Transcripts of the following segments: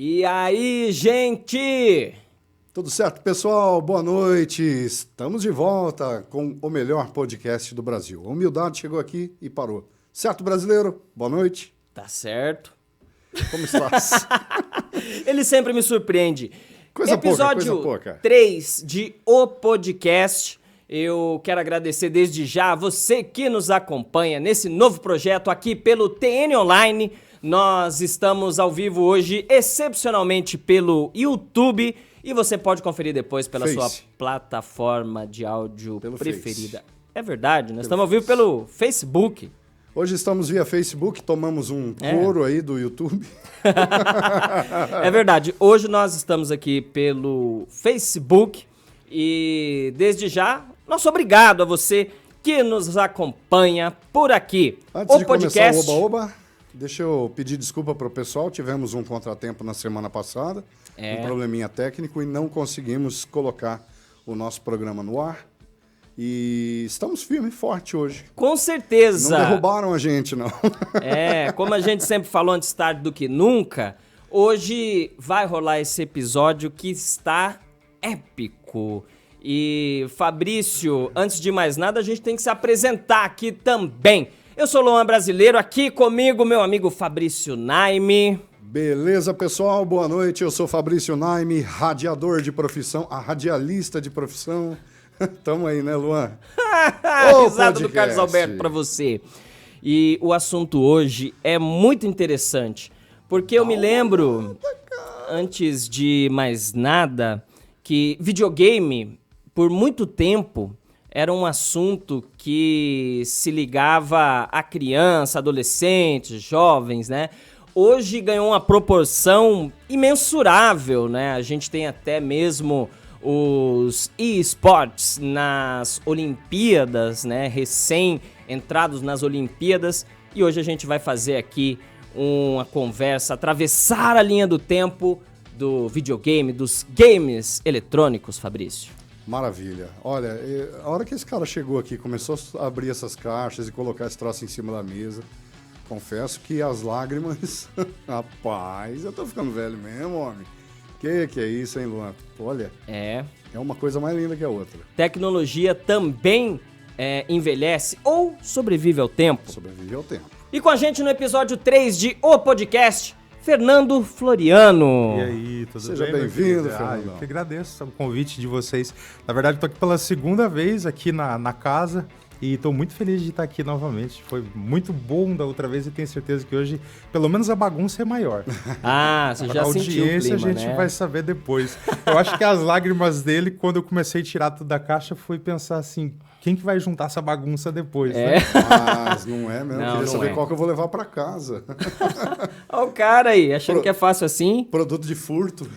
E aí, gente? Tudo certo, pessoal? Boa noite. Estamos de volta com o melhor podcast do Brasil. A humildade chegou aqui e parou. Certo, brasileiro? Boa noite. Tá certo. Como estás? Ele sempre me surpreende. Coisa Episódio pouca. 3 de O Podcast. Eu quero agradecer desde já a você que nos acompanha nesse novo projeto aqui pelo TN Online. Nós estamos ao vivo hoje, excepcionalmente pelo YouTube, e você pode conferir depois pela sua plataforma de áudio preferida. Face. É verdade, nós estamos ao vivo pelo Facebook. Hoje estamos via Facebook, tomamos um couro aí do YouTube. É verdade, hoje nós estamos aqui pelo Facebook e desde já, nosso obrigado a você que nos acompanha por aqui. Antes de começar o Oba-Oba, deixa eu pedir desculpa para o pessoal, tivemos um contratempo na semana passada, um probleminha técnico e não conseguimos colocar o nosso programa no ar. E estamos firme e forte hoje. Com certeza. Não derrubaram a gente, não. Como a gente sempre falou, antes tarde do que nunca, hoje vai rolar esse episódio que está épico. E, Fabrício, antes de mais nada, a gente tem que se apresentar aqui também. Eu sou o Luan Brasileiro, aqui comigo meu amigo Fabrício Naime. Beleza, pessoal? Boa noite. Eu sou Fabrício Naime, radiador de profissão, radialista de profissão. Tamo aí, né, Luan? Risada do Carlos Alberto pra você. E o assunto hoje é muito interessante, porque eu me lembro, antes de mais nada, que videogame, por muito tempo, era um assunto que se ligava a criança, adolescentes, jovens, né? Hoje ganhou uma proporção imensurável, né? A gente tem até mesmo os eSports nas Olimpíadas, né? Recém-entrados nas Olimpíadas. E hoje a gente vai fazer aqui uma conversa, atravessar a linha do tempo do videogame, dos games eletrônicos, Fabrício. Maravilha. Olha, a hora que esse cara chegou aqui, começou a abrir essas caixas e colocar esse troço em cima da mesa, confesso que as lágrimas... Rapaz, eu tô ficando velho mesmo, homem. Que é isso, hein, Luan? Olha, é uma coisa mais linda que a outra. Tecnologia também envelhece ou sobrevive ao tempo. Sobrevive ao tempo. E com a gente no episódio 3 de O Podcast, Fernando Floriano. E aí, tudo bem? Seja bem-vindo, Fernando. Eu que agradeço o convite de vocês. Na verdade, estou aqui pela segunda vez aqui na casa e estou muito feliz de estar aqui novamente. Foi muito bom da outra vez e tenho certeza que hoje, pelo menos a bagunça é maior. Você já sentiu o clima, a audiência a gente vai saber depois. Eu acho que as lágrimas dele, quando eu comecei a tirar tudo da caixa, foi pensar assim... Quem que vai juntar essa bagunça depois, né? Mas não é mesmo. Eu queria saber qual que eu vou levar para casa. Olha o cara aí, achando que é fácil assim. Produto de furto.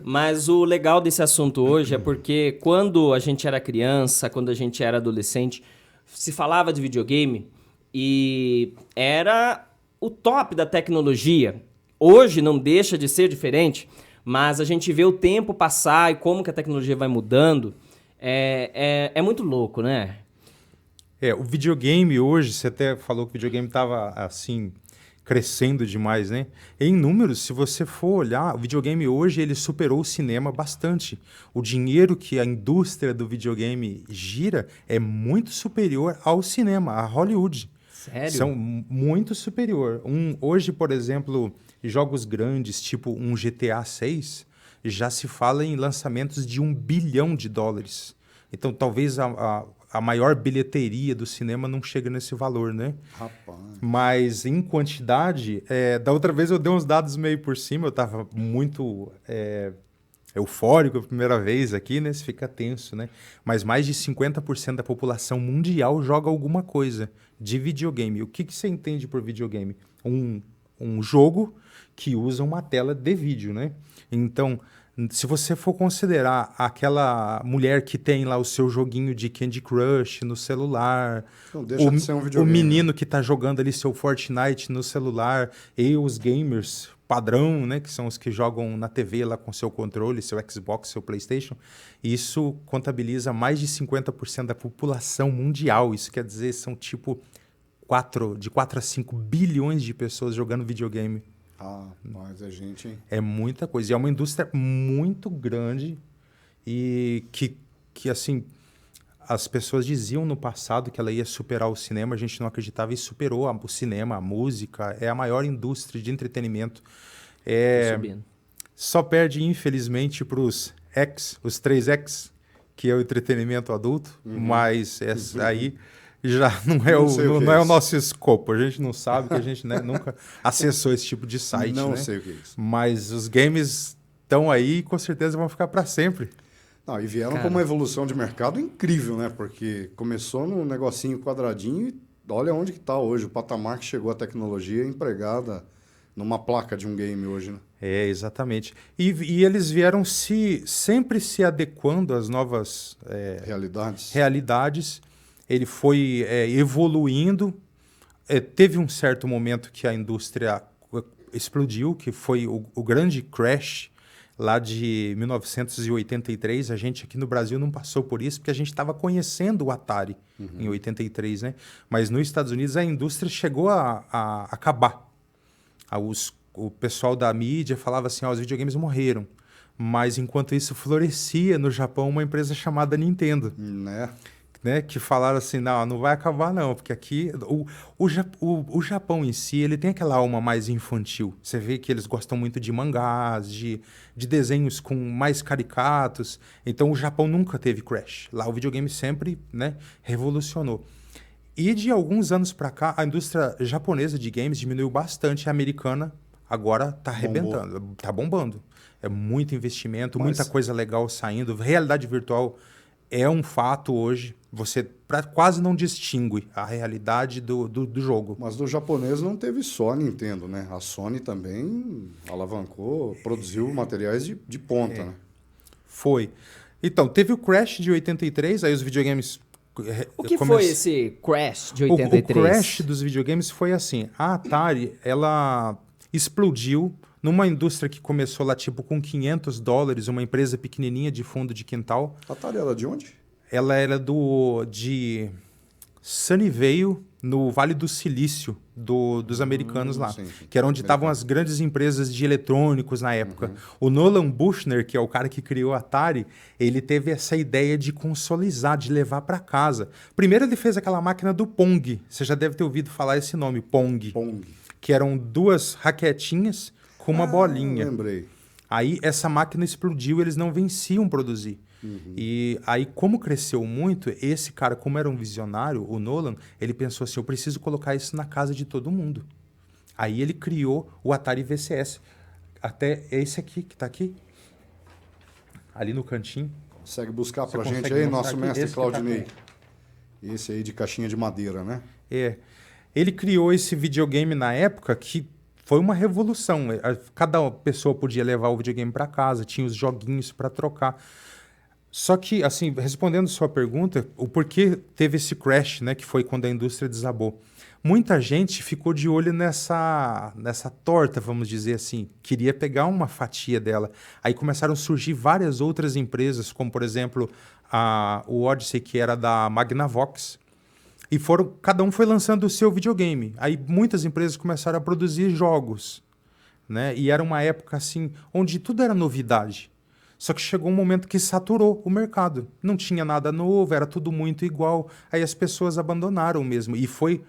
Mas o legal desse assunto hoje é porque quando a gente era criança, quando a gente era adolescente, se falava de videogame e era o top da tecnologia. Hoje não deixa de ser diferente, mas a gente vê o tempo passar e como que a tecnologia vai mudando. É muito louco, né? O videogame hoje, você até falou que o videogame estava assim, crescendo demais, né? Em números, se você for olhar, o videogame hoje ele superou o cinema bastante. O dinheiro que a indústria do videogame gira é muito superior ao cinema, a Hollywood. Sério? São muito superior. Hoje, por exemplo, jogos grandes, tipo um GTA 6... já se fala em lançamentos de $1 bilhão. Então, talvez a maior bilheteria do cinema não chegue nesse valor, né? Rapaz. Mas, em quantidade, da outra vez eu dei uns dados meio por cima, eu estava muito eufórico a primeira vez aqui, né? Você fica tenso, né? Mas mais de 50% da população mundial joga alguma coisa de videogame. O que você entende por videogame? Um jogo que usa uma tela de vídeo, né? Então, se você for considerar aquela mulher que tem lá o seu joguinho de Candy Crush no celular, não deixa de ser um videogame, o menino que está jogando ali seu Fortnite no celular, e os gamers padrão, né, que são os que jogam na TV lá com seu controle, seu Xbox, seu PlayStation, isso contabiliza mais de 50% da população mundial. Isso quer dizer, são tipo de 4 a 5 bilhões de pessoas jogando videogame. Mas a gente... É muita coisa. E é uma indústria muito grande e que assim, as pessoas diziam no passado que ela ia superar o cinema, a gente não acreditava e superou o cinema, a música. É a maior indústria de entretenimento. Só perde, infelizmente, para os três X, que é o entretenimento adulto, mas essa aí já não é o nosso escopo. A gente não sabe, que a gente, né, nunca acessou esse tipo de site. Não né? sei o que é isso. Mas os games estão aí e com certeza vão ficar para sempre. Não, e vieram com uma evolução de mercado incrível, né? Porque começou num negocinho quadradinho e olha onde que está hoje. O patamar que chegou a tecnologia empregada numa placa de um game hoje, né? Exatamente. E eles vieram sempre se adequando às novas realidades. Ele foi evoluindo. Teve um certo momento que a indústria explodiu, que foi o grande crash lá de 1983. A gente aqui no Brasil não passou por isso, porque a gente estava conhecendo o Atari em 83, né? Mas nos Estados Unidos a indústria chegou a acabar. O pessoal da mídia falava assim, os videogames morreram. Mas, enquanto isso, florescia no Japão uma empresa chamada Nintendo. Né? Que falaram assim, não vai acabar não, porque aqui o Japão em si, ele tem aquela alma mais infantil. Você vê que eles gostam muito de mangás, de desenhos com mais caricatos. Então, o Japão nunca teve crash. Lá o videogame sempre, né, revolucionou. E de alguns anos para cá, a indústria japonesa de games diminuiu bastante. A americana agora está arrebentando, está bombando. É muito investimento, muita coisa legal saindo. Realidade virtual é um fato hoje. Você quase não distingue a realidade do jogo. Mas do japonês não teve só a Nintendo, né? A Sony também alavancou, produziu materiais de ponta, né? Foi. Então, teve o crash de 83, aí os videogames... O que foi esse crash de 83? O crash dos videogames foi assim, a Atari, ela explodiu numa indústria que começou lá tipo com $500, uma empresa pequenininha de fundo de quintal. A Atari era de onde? Ela era de Sunnyvale, no Vale do Silício dos americanos lá, que era onde estavam as grandes empresas de eletrônicos na época. O Nolan Bushnell, que é o cara que criou a Atari, ele teve essa ideia de consolidar, de levar para casa. Primeiro ele fez aquela máquina do Pong, você já deve ter ouvido falar esse nome, Pong. Que eram duas raquetinhas com uma bolinha. Lembrei. Aí essa máquina explodiu, eles não venciam produzir. E aí, como cresceu muito, esse cara, como era um visionário, o Nolan, ele pensou assim, eu preciso colocar isso na casa de todo mundo. Aí ele criou o Atari VCS. Até esse aqui, que está aqui, ali no cantinho. Consegue buscar pra gente aí, nosso mestre Claudinei. Esse aí de caixinha de madeira, né? Ele criou esse videogame na época que foi uma revolução. Cada pessoa podia levar o videogame para casa, tinha os joguinhos para trocar. Só que, assim, respondendo sua pergunta, o porquê teve esse crash, né, que foi quando a indústria desabou. Muita gente ficou de olho nessa torta, vamos dizer assim, queria pegar uma fatia dela. Aí começaram a surgir várias outras empresas, como, por exemplo, o Odyssey, que era da Magnavox, e cada um foi lançando o seu videogame. Aí muitas empresas começaram a produzir jogos, né? E era uma época assim, onde tudo era novidade. Só que chegou um momento que saturou o mercado. Não tinha nada novo, era tudo muito igual. Aí as pessoas abandonaram mesmo. E foi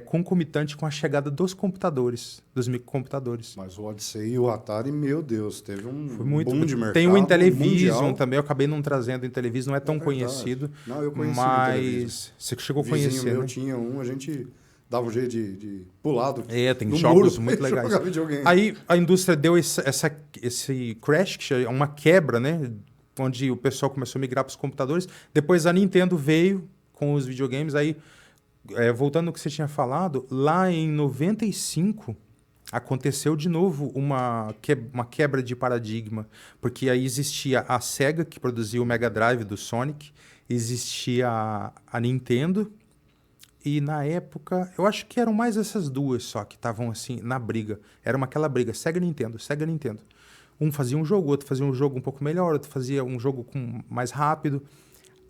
concomitante com a chegada dos computadores, dos microcomputadores. Mas o Odyssey e o Atari, meu Deus, teve um boom de mercado. Tem o Intellivision mundial. também, eu acabei não trazendo o Intellivision, não é tão conhecido. Não, eu conheci mas você chegou a conhecer, vizinho meu né? tinha um, a gente dava um jeito de pular do tem do jogos muro muito legais. jogar videogame. Aí a indústria deu esse crash, que é uma quebra, né? Onde o pessoal começou a migrar para os computadores. Depois a Nintendo veio com os videogames. Aí, voltando ao que você tinha falado, lá em 95 aconteceu de novo uma quebra de paradigma. Porque aí existia a Sega, que produzia o Mega Drive do Sonic, existia a Nintendo. E na época, eu acho que eram mais essas duas só que estavam assim na briga. Era aquela briga, Sega e Nintendo, Sega e Nintendo. Um fazia um jogo, outro fazia um jogo um pouco melhor, outro fazia um jogo mais rápido.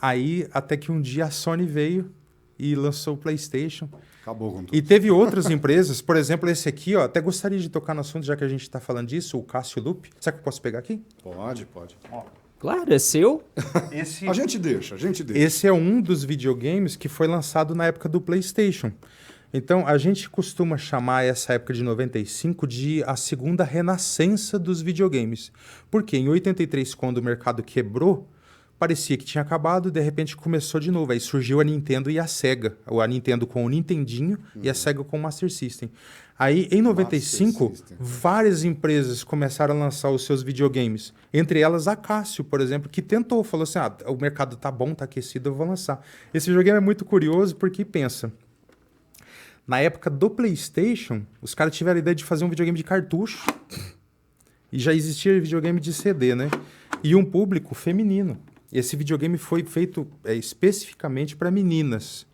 Aí, até que um dia a Sony veio e lançou o PlayStation. Acabou com tudo. E teve outras empresas, por exemplo, esse aqui, ó, até gostaria de tocar no assunto, já que a gente está falando disso, o Cássio Loop. Será que eu posso pegar aqui? Pode. Claro, é seu. A gente deixa. Esse é um dos videogames que foi lançado na época do PlayStation. Então, a gente costuma chamar essa época de 95 de a segunda renascença dos videogames. Porque em 83, quando o mercado quebrou, parecia que tinha acabado, de repente começou de novo. Aí surgiu a Nintendo e a Sega. Ou a Nintendo com o Nintendinho e a Sega com o Master System. Aí, em 95, várias empresas começaram a lançar os seus videogames. Entre elas, a Cássio, por exemplo, que tentou, falou assim, o mercado tá bom, tá aquecido, eu vou lançar. Esse videogame é muito curioso porque, pensa, na época do PlayStation, os caras tiveram a ideia de fazer um videogame de cartucho e já existia videogame de CD, né? E um público feminino. Esse videogame foi feito especificamente para meninas.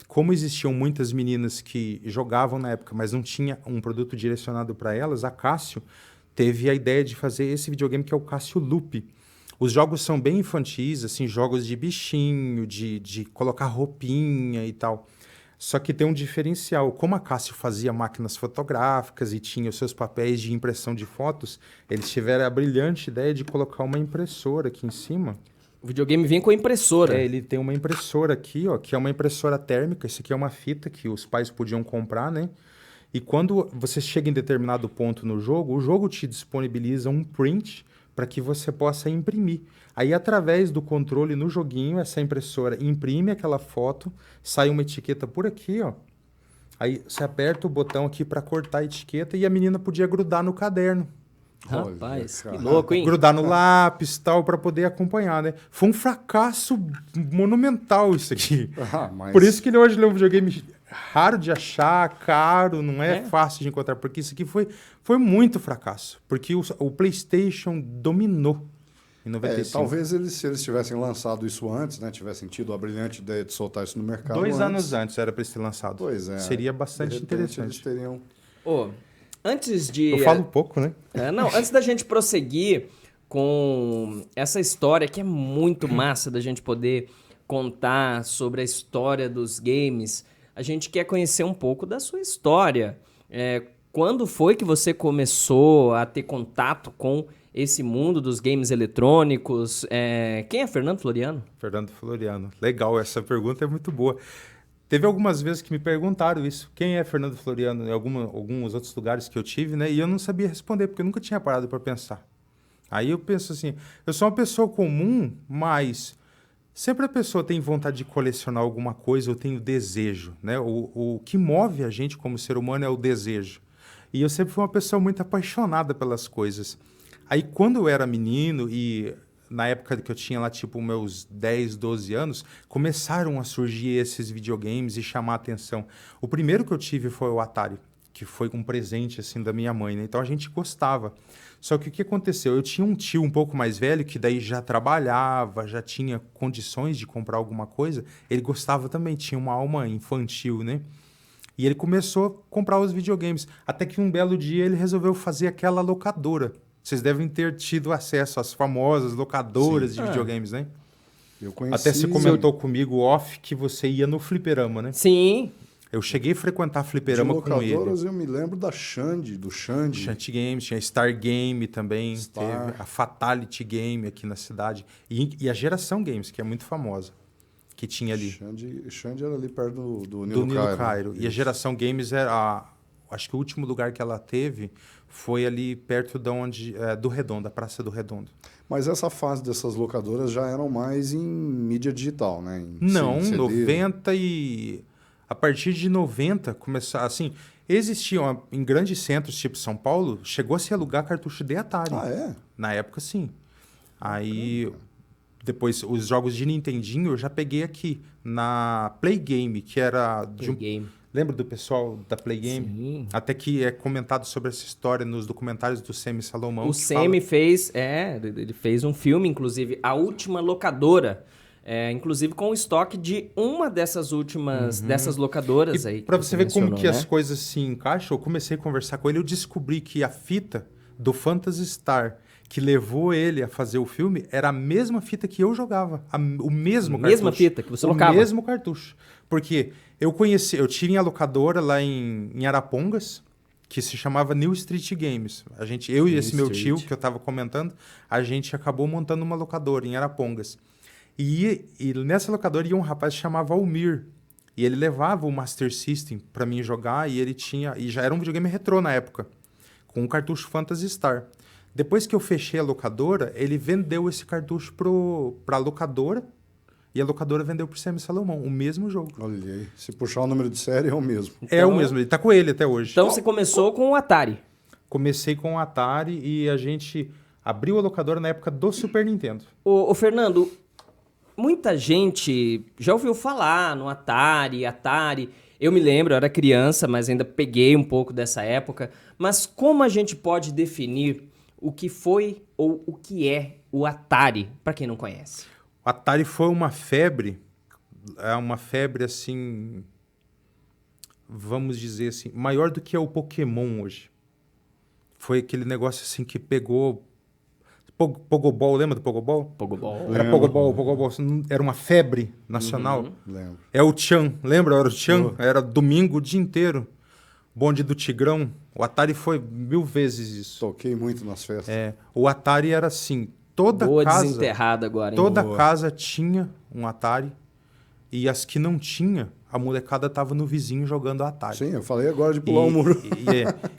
Como existiam muitas meninas que jogavam na época, mas não tinha um produto direcionado para elas, a Cássio teve a ideia de fazer esse videogame que é o Cássio Loop. Os jogos são bem infantis, assim, jogos de bichinho, de colocar roupinha e tal. Só que tem um diferencial. Como a Cássio fazia máquinas fotográficas e tinha os seus papéis de impressão de fotos, eles tiveram a brilhante ideia de colocar uma impressora aqui em cima. O videogame vem com a impressora. Ele tem uma impressora aqui, ó, que é uma impressora térmica. Isso aqui é uma fita que os pais podiam comprar, né? E quando você chega em determinado ponto no jogo, o jogo te disponibiliza um print para que você possa imprimir. Aí, através do controle no joguinho, essa impressora imprime aquela foto, sai uma etiqueta por aqui, ó. Aí você aperta o botão aqui para cortar a etiqueta e a menina podia grudar no caderno. Rapaz, que louco, hein? Grudar no lápis e tal, para poder acompanhar, né? Foi um fracasso monumental isso aqui. Por isso que ele hoje é um videogame raro de achar, caro, não é fácil de encontrar, porque isso aqui foi muito fracasso. Porque o PlayStation dominou em 95. Talvez se eles tivessem lançado isso antes, né? Tivessem tido a brilhante ideia de soltar isso no mercado 2 anos antes era para eles ter lançado. Pois é. Seria bastante interessante. Eles teriam... Antes de... Eu falo pouco, né? Antes da gente prosseguir com essa história, que é muito massa da gente poder contar sobre a história dos games, a gente quer conhecer um pouco da sua história. Quando foi que você começou a ter contato com esse mundo dos games eletrônicos? Quem é Fernando Floriano? Fernando Floriano. Legal, essa pergunta é muito boa. Teve algumas vezes que me perguntaram isso. Quem é Fernando Floriano? Em alguns outros lugares que eu tive, né? E eu não sabia responder, porque eu nunca tinha parado para pensar. Aí eu penso assim, eu sou uma pessoa comum, mas sempre a pessoa tem vontade de colecionar alguma coisa, eu tenho desejo, né? O que move a gente como ser humano é o desejo. E eu sempre fui uma pessoa muito apaixonada pelas coisas. Aí quando eu era menino e... na época que eu tinha lá, tipo, meus 10, 12 anos, começaram a surgir esses videogames e chamar a atenção. O primeiro que eu tive foi o Atari, que foi um presente, assim, da minha mãe, né? Então, a gente gostava. Só que o que aconteceu? Eu tinha um tio um pouco mais velho, que daí já trabalhava, já tinha condições de comprar alguma coisa. Ele gostava também, tinha uma alma infantil, né? E ele começou a comprar os videogames. Até que um belo dia ele resolveu fazer aquela locadora. Vocês devem ter tido acesso às famosas locadoras de videogames, né? Eu conheci... Até você comentou comigo off que você ia no fliperama, né? Sim. Eu cheguei a frequentar fliperama com ele. locadoras eu me lembro da Xande, do Xande. Xande Games, tinha Star Game também, teve a Fatality Game aqui na cidade. E a Geração Games, que é muito famosa, que tinha ali. Xande era ali perto do Nilo Cairo. Cairo. E a Geração Games era... acho que o último lugar que ela teve foi ali perto do Redondo, da Praça do Redondo. Mas essa fase dessas locadoras já eram mais em mídia digital, né? Não, 90 e... A partir de 90, começou assim... Existiam em grandes centros, tipo São Paulo, chegou a se alugar cartucho de Atari. Ah, é? Na época, sim. Aí... Depois, os jogos de Nintendinho eu já peguei aqui, na Play Game, que era... Game. Lembra do pessoal da Play Game? Sim. Até que é comentado sobre essa história nos documentários do Semi Salomão. O Semi ele fez um filme, inclusive, A Última Locadora, inclusive com o estoque de uma dessas últimas, dessas locadoras aí. Para você ver como que né? as coisas se encaixam, eu comecei a conversar com ele, eu descobri que a fita do Phantasy Star, que levou ele a fazer o filme era a mesma fita que eu jogava. O mesmo cartucho. Mesma fita que você colocava? O mesmo cartucho. Porque eu tive em locadora lá em Arapongas, que se chamava New Street Games. Eu e esse meu tio, que eu estava comentando, a gente acabou montando uma locadora em Arapongas. E nessa locadora ia um rapaz que chamava Almir. E ele levava o Master System para mim jogar, e já era um videogame retrô na época, com um cartucho Phantasy Star. Depois que eu fechei a locadora, ele vendeu esse cartucho para a locadora, e a locadora vendeu para o CM Salomão, o mesmo jogo. Olha aí, se puxar o número de série, é o mesmo. É o mesmo, ele tá com ele até hoje. Então você começou com o Atari. Comecei com o Atari e a gente abriu a locadora na época do Super Nintendo. Ô Fernando, muita gente já ouviu falar no Atari. Eu me lembro, eu era criança, mas ainda peguei um pouco dessa época. Mas como a gente pode definir o que foi ou o que é o Atari, para quem não conhece? O Atari foi uma febre assim, vamos dizer assim, maior do que é o Pokémon hoje. Foi aquele negócio assim que pegou... Pogobol, lembra do Pogobol? Pogobol. Era Pogobol. Era uma febre nacional. Lembro. É o Tchan, lembra? Era o Tchan, era domingo o dia inteiro. Bonde do Tigrão. O Atari foi 1000 vezes isso. Toquei muito nas festas. O Atari era assim, toda Boa casa... desenterrada agora, hein? Toda casa tinha um Atari. E as que não tinha, a molecada tava no vizinho jogando Atari. Sim, eu falei agora de pular o muro.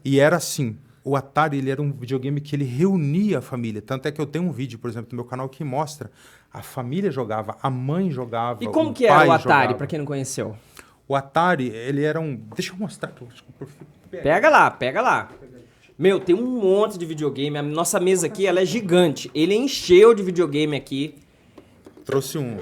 E era assim... O Atari, ele era um videogame que ele reunia a família. Tanto é que eu tenho um vídeo, por exemplo, no meu canal que mostra a família jogava, a mãe jogava, E como o que pai era o Atari, jogava. para quem não conheceu? O Atari, ele era um... Deixa eu mostrar. Pega lá. Meu, tem um monte de videogame. A nossa mesa aqui, ela é gigante. Ele encheu de videogame aqui. Trouxe um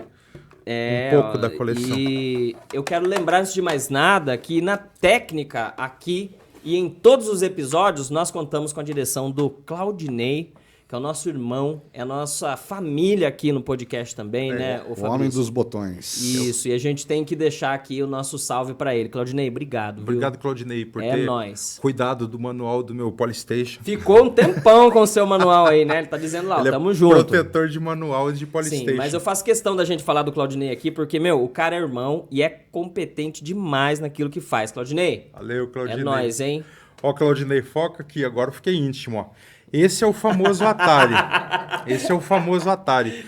pouco da coleção. E eu quero lembrar, antes de mais nada, que na técnica aqui... E em todos os episódios nós contamos com a direção do Claudinei, que é o nosso irmão, é a nossa família aqui no podcast também, né? O homem dos botões. Isso, e a gente tem que deixar aqui o nosso salve pra ele. Claudinei, obrigado. Obrigado, Claudinei, por É ter nóis. cuidado do manual do meu Polystation. Ficou um tempão com o seu manual aí, né? Ele tá dizendo lá, ó, tamo junto. Protetor de manual de Polystation. Sim, mas eu faço questão da gente falar do Claudinei aqui, porque, meu, o cara é irmão e é competente demais naquilo que faz. Claudinei, Valeu, Claudinei. é nóis, hein? Ó, Claudinei, foca aqui, agora eu fiquei íntimo, ó. Esse é o famoso Atari.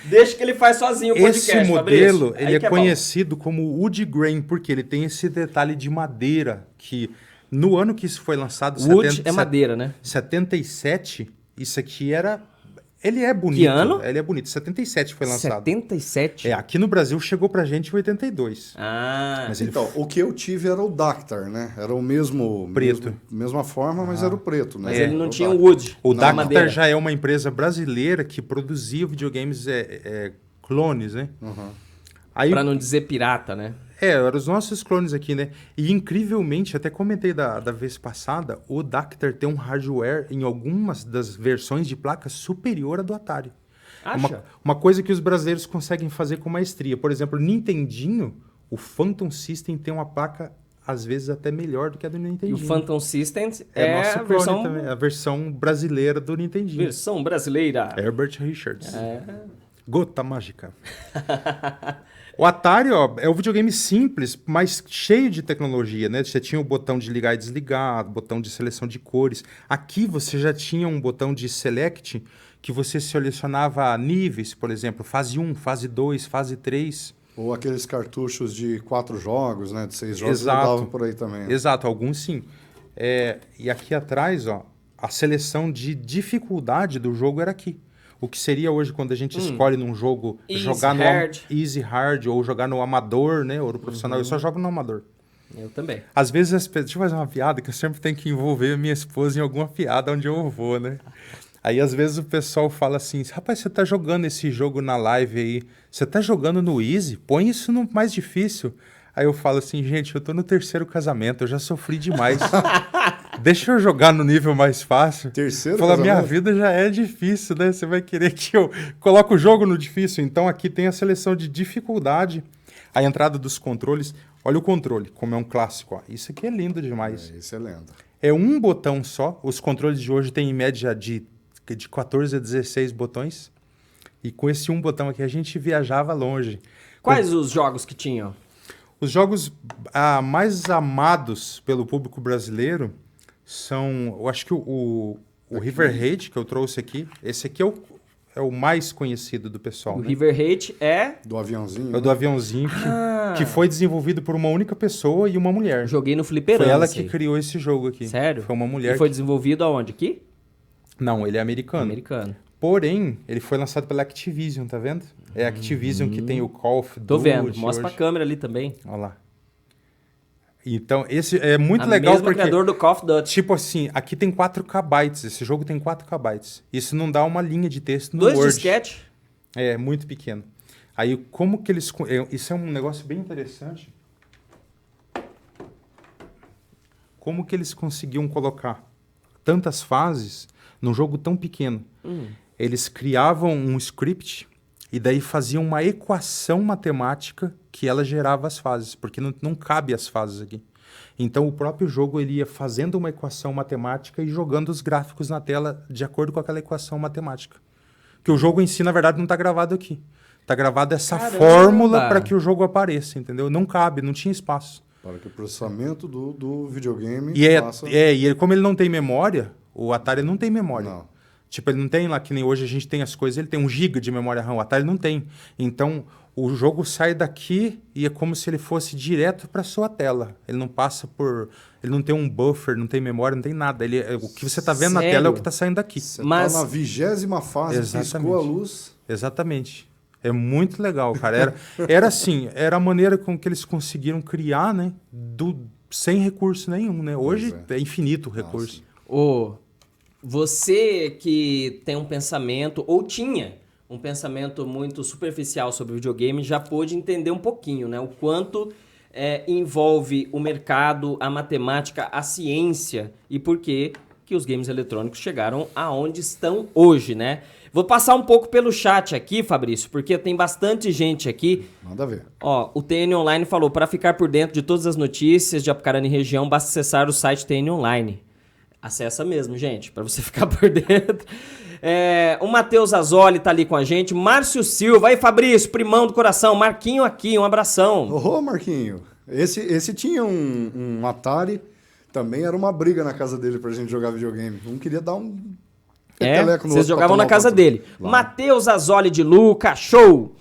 Deixa que ele faz sozinho o podcast, Esse modelo, Fabrício. ele é bom. conhecido como Wood Grain, porque ele tem esse detalhe de madeira, que no ano que isso foi lançado... Wood é madeira, né? 77, isso aqui era... Ele é bonito. Que ano? Ele é bonito. 77 foi lançado. 77? Aqui no Brasil chegou pra gente em 82. Ah, Mas ele Então, o que eu tive era o Dactar, né? Era o mesmo... Preto. Mesma forma, mas era o preto, né? mas ele não Era tinha Dactar. o wood. O não, Dactar madeira. já é uma empresa brasileira que produzia videogames clones, né? Aí, Pra não dizer pirata, né? eram os nossos clones aqui, né? E incrivelmente, até comentei da vez passada, o Dactar tem um hardware em algumas das versões de placa superior à do Atari. Acha? Uma coisa que os brasileiros conseguem fazer com maestria. Por exemplo, o Nintendinho, o Phantom System tem uma placa, às vezes, até melhor do que a do E Nintendinho. o Phantom System é é nosso a clone versão, também, a versão brasileira do Nintendinho. versão brasileira. Herbert Richards. É. Gota mágica. O Atari, ó, é um videogame simples, mas cheio de tecnologia, né? Você tinha o botão de ligar e desligar, botão de seleção de cores. Aqui você já tinha um botão de select que você selecionava níveis, por exemplo, fase 1, fase 2, fase 3. Ou aqueles cartuchos de 4 jogos, né? De 6 jogos, Exato. rodavam por aí também. Né? Exato, alguns sim. E aqui atrás, ó, a seleção de dificuldade do jogo era aqui. O que seria hoje quando a gente escolhe num jogo Easy, jogar no hard. easy, hard, ou jogar no amador, né? Ou no profissional. Eu só jogo no amador. Eu também. Às vezes, deixa eu fazer uma piada que eu sempre tenho que envolver a minha esposa em alguma piada onde eu vou, né? Aí, às vezes, o pessoal fala assim, rapaz, você tá jogando esse jogo na live aí, você tá jogando no easy? Põe isso no mais difícil. Aí eu falo assim, gente, eu tô no 3º casamento, eu já sofri demais. Deixa eu jogar no nível mais fácil. Terceiro Fala, minha casamento? vida já é difícil, né? Você vai querer que eu coloque o jogo no difícil. Então, aqui tem a seleção de dificuldade, a entrada dos controles. Olha o controle, como é um clássico. Ó. Isso aqui é lindo demais. Isso é lenda. É um botão só. Os controles de hoje têm em média de de 14 a 16 botões. E com esse um botão aqui a gente viajava longe. Quais os jogos que tinham? Os jogos mais amados pelo público brasileiro são... Eu acho que o River Raid, que eu trouxe aqui, esse aqui é o mais conhecido do pessoal. O né? River Raid é... Do aviãozinho. É o do aviãozinho, que foi desenvolvido por uma única pessoa e uma mulher. Joguei no fliperama. Foi ela que criou esse jogo aqui. Sério? Foi uma mulher. E foi desenvolvido aonde? Aqui? Não, ele é americano. Americano. Porém, ele foi lançado pela Activision, tá vendo? É a Activision que tem o Call of Duty. Tô vendo. Mostra pra câmera ali também. Olha lá. Então, esse é muito legal porque... porque... criador do Call of Duty. Tipo assim, aqui tem 4 KB. Esse jogo tem 4 KB. Isso não dá uma linha de texto no 2 Word. disquete. É, muito pequeno. Aí, como que eles... Isso é um negócio bem interessante. Como que eles conseguiam colocar tantas fases num jogo tão pequeno? Eles criavam um script e daí faziam uma equação matemática que ela gerava as fases, porque não cabe as fases aqui. Então, o próprio jogo ele ia fazendo uma equação matemática e jogando os gráficos na tela de acordo com aquela equação matemática. Que o jogo em si, na verdade, não está gravado aqui. Está gravada essa fórmula para que o jogo apareça, entendeu? Não cabe, não tinha espaço. Para que o processamento do videogame faça... E como ele não tem memória, o Atari não tem memória. Não. Tipo, ele não tem lá, que nem hoje a gente tem as coisas, ele tem 1 GB de memória RAM, o Atari não tem. Então, o jogo sai daqui e é como se ele fosse direto para sua tela. Ele não passa por... Ele não tem um buffer, não tem memória, não tem nada. O que você está vendo na tela é o que está saindo daqui. Você está na 20ª fase, piscou a luz. Exatamente. É muito legal, cara. Era assim, era a maneira com que eles conseguiram criar, né? Sem recurso nenhum, né? Hoje é infinito o recurso. Você que tem um pensamento, ou tinha um pensamento muito superficial sobre o videogame, já pôde entender um pouquinho, né? O quanto envolve o mercado, a matemática, a ciência e por que os games eletrônicos chegaram aonde estão hoje, né? Vou passar um pouco pelo chat aqui, Fabrício, porque tem bastante gente aqui. Manda ver. Ó, o TN Online falou, para ficar por dentro de todas as notícias de Apucarana e região, basta acessar o site TN Online. Acessa mesmo, gente, para você ficar por dentro. O Matheus Azoli tá ali com a gente. Márcio Silva. Aí, Fabrício, primão do coração. Marquinho aqui, um abração. Ô, Marquinho. Esse tinha um Atari. Também era uma briga na casa dele pra gente jogar videogame. Um queria dar um... Vocês jogavam na casa dele. Matheus Azoli de Luca, show!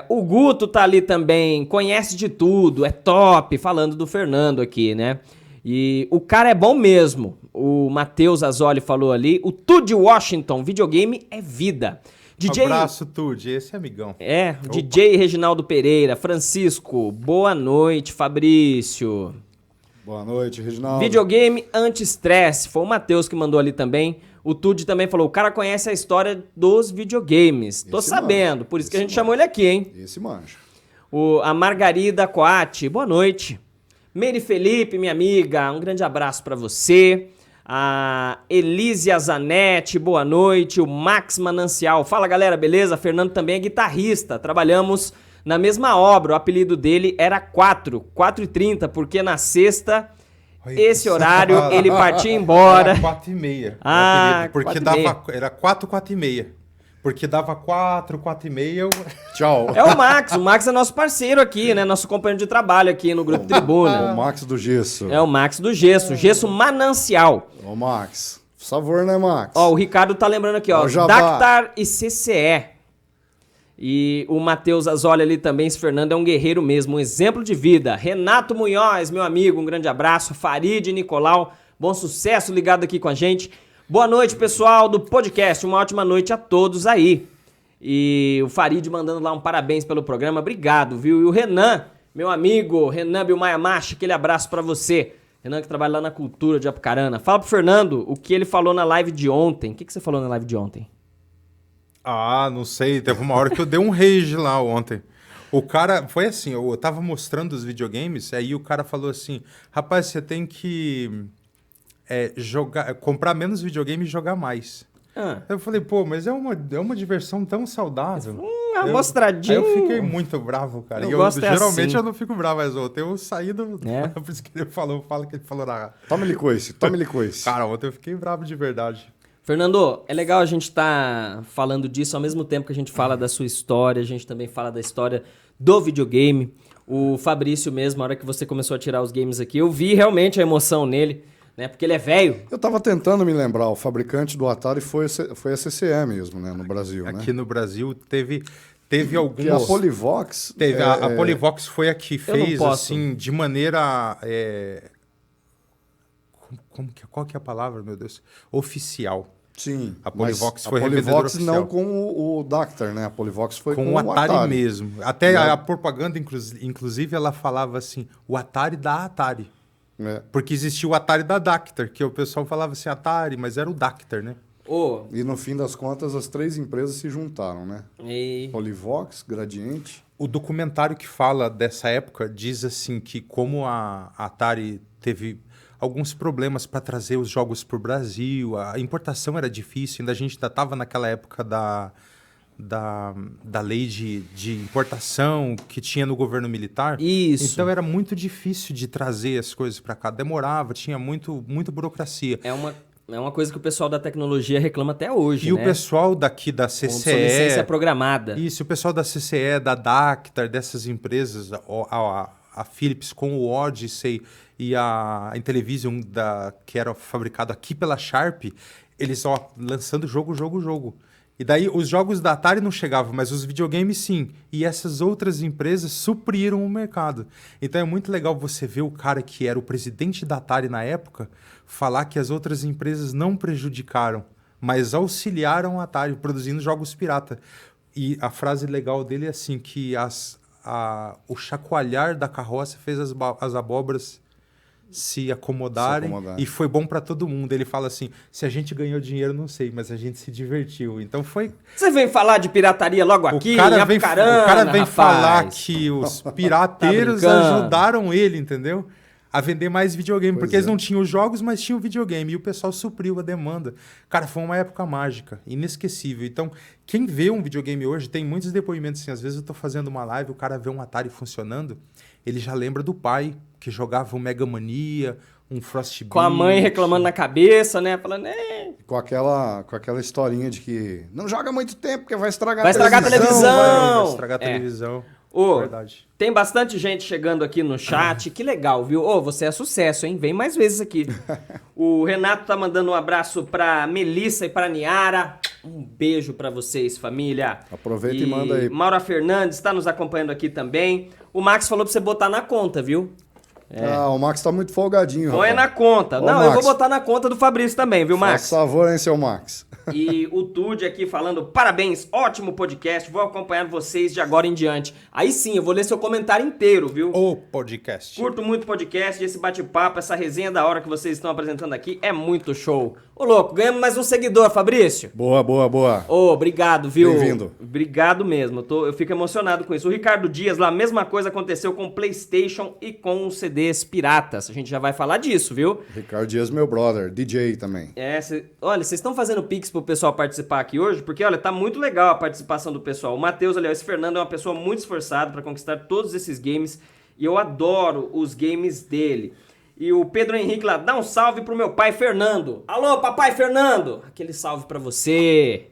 O Guto tá ali também, conhece de tudo, é top, falando do Fernando aqui, né? E o cara é bom mesmo. O Matheus Azoli falou ali. O Tude Washington, videogame é vida. DJ... Abraço, Tude, esse é amigão. DJ Reginaldo Pereira, Francisco, boa noite, Fabrício. Boa noite, Reginaldo. Videogame anti-estresse, foi o Matheus que mandou ali também. O Tude também falou, o cara conhece a história dos videogames. Tô sabendo, por isso que a gente chamou ele aqui, hein? Esse mancha. A Margarida Coati, boa noite. Meire Felipe, minha amiga, um grande abraço pra você. A Elísia Zanetti, boa noite. O Max Manancial, fala galera, beleza? Fernando também é guitarrista, trabalhamos na mesma obra. O apelido dele era 4h30, porque na sexta... Esse horário, ele partia embora. Era 4h30. Porque 4h30. Era 4h30. Porque dava 4h30. Tchau. É o Max é nosso parceiro aqui, né? Nosso companheiro de trabalho aqui no Grupo Tribuna. O Max do Gesso. É o Max do Gesso, Gesso Manancial. Ô, Max, por favor, né, Max? Ó, o Ricardo tá lembrando aqui, ó. Dactar e CCE. E o Matheus Azoli ali também, esse Fernando é um guerreiro mesmo, um exemplo de vida. Renato Munhoz, meu amigo, um grande abraço. Farid Nicolau, bom sucesso ligado aqui com a gente. Boa noite, pessoal do podcast, uma ótima noite a todos aí. E o Farid mandando lá um parabéns pelo programa, obrigado, viu? E o Renan, meu amigo, Renan Bilmaiamachi, aquele abraço pra você. Renan que trabalha lá na Cultura de Apucarana. Fala pro Fernando o que ele falou na live de ontem. O que você falou na live de ontem? Não sei, teve uma hora que eu dei um rage lá ontem. O cara, foi assim, eu tava mostrando os videogames, aí o cara falou assim, rapaz, você tem que comprar menos videogame e jogar mais. Eu falei, pô, mas é uma diversão tão saudável. Uma mostradinha. Aí eu fiquei muito bravo, cara. Geralmente assim. Eu não fico bravo, mas ontem eu saí do... Por isso que ele falou, fala que ele falou na... Tome-lhe coice. Cara, ontem eu fiquei bravo de verdade. Fernando, é legal a gente estar falando disso ao mesmo tempo que a gente fala da sua história, a gente também fala da história do videogame. O Fabrício mesmo, a hora que você começou a tirar os games aqui, eu vi realmente a emoção nele, né? Porque ele é velho. Eu tava tentando me lembrar, o fabricante do Atari foi a CCE mesmo, né? No Brasil, né? Aqui no Brasil teve alguns... Que a Polivox... A Polivox foi a que fez, assim, de maneira... Qual que é a palavra, meu Deus? Oficial. Sim. A Polivox foi a revendedora Polivox oficial. não com o Dactar, né? A Polivox foi com o Atari Atari mesmo. Até a propaganda, inclusive, ela falava assim, o Atari da Atari. Porque existia o Atari da Dactar, que o pessoal falava assim, Atari, mas era o Dactar, né? E no fim das contas, as 3 empresas se juntaram, né? Polivox, Gradiente. O documentário que fala dessa época diz assim que como a Atari teve alguns problemas para trazer os jogos para o Brasil, a importação era difícil, a gente ainda estava naquela época da lei de importação que tinha no governo militar. Isso. Então era muito difícil de trazer as coisas para cá, demorava, tinha muita burocracia. É uma coisa que o pessoal da tecnologia reclama até hoje, e né? o pessoal daqui da CCE... Obsolescência programada. Isso, o pessoal da CCE, da Dactar, dessas empresas, a Philips com o Odyssey e a Intellivision, que era fabricado aqui pela Sharp, eles lançando jogo. E daí os jogos da Atari não chegavam, mas os videogames sim. E essas outras empresas supriram o mercado. Então é muito legal você ver o cara que era o presidente da Atari na época falar que as outras empresas não prejudicaram, mas auxiliaram a Atari produzindo jogos pirata. E a frase legal dele é assim, que o chacoalhar da carroça fez as abóboras se acomodarem e foi bom para todo mundo. Ele fala assim, se a gente ganhou dinheiro, não sei, mas a gente se divertiu. Então foi... Você vem falar de pirataria logo aqui? O cara vem falar rapaz. que os pirateiros ajudaram ele, entendeu? A vender mais videogame, porque eles não tinham os jogos, mas tinham o videogame, e o pessoal supriu a demanda. Cara, foi uma época mágica, inesquecível. Então, quem vê um videogame hoje, tem muitos depoimentos, assim, às vezes eu tô fazendo uma live, o cara vê um Atari funcionando, ele já lembra do pai, que jogava um Mega Mania, um Frostbite. Com a mãe reclamando na cabeça, né? Falando, Com aquela historinha de que não joga muito tempo, porque vai estragar a televisão. Vai estragar a televisão. Verdade. Tem bastante gente chegando aqui no chat, que legal, viu? Você é sucesso, hein? Vem mais vezes aqui. O Renato tá mandando um abraço pra Melissa e pra Niara. Um beijo pra vocês, família. Aproveita e manda aí. Maura Fernandes tá nos acompanhando aqui também. O Max falou pra você botar na conta, viu? O Max tá muito folgadinho, Põe na conta. Não, Max, eu vou botar na conta do Fabrício também, viu, Max? Faz favor, hein, seu Max. E o Tude aqui falando, parabéns, ótimo podcast, vou acompanhar vocês de agora em diante. Aí sim, eu vou ler seu comentário inteiro, viu? O podcast. Curto muito o podcast, esse bate-papo, essa resenha da hora que vocês estão apresentando aqui é muito show. Ô, louco, ganhamos mais um seguidor, Fabrício. Boa. Obrigado, viu? Bem-vindo. Obrigado mesmo, eu fico emocionado com isso. O Ricardo Dias, lá, a mesma coisa aconteceu com o PlayStation e com os CDs piratas. A gente já vai falar disso, viu? Ricardo Dias, meu brother, DJ também. Olha, vocês estão fazendo pix pro pessoal participar aqui hoje, porque, olha, tá muito legal a participação do pessoal. O Matheus, aliás, esse Fernando é uma pessoa muito esforçada para conquistar todos esses games e eu adoro os games dele. E o Pedro Henrique lá, dá um salve pro meu pai Fernando. Alô, papai Fernando! Aquele salve pra você.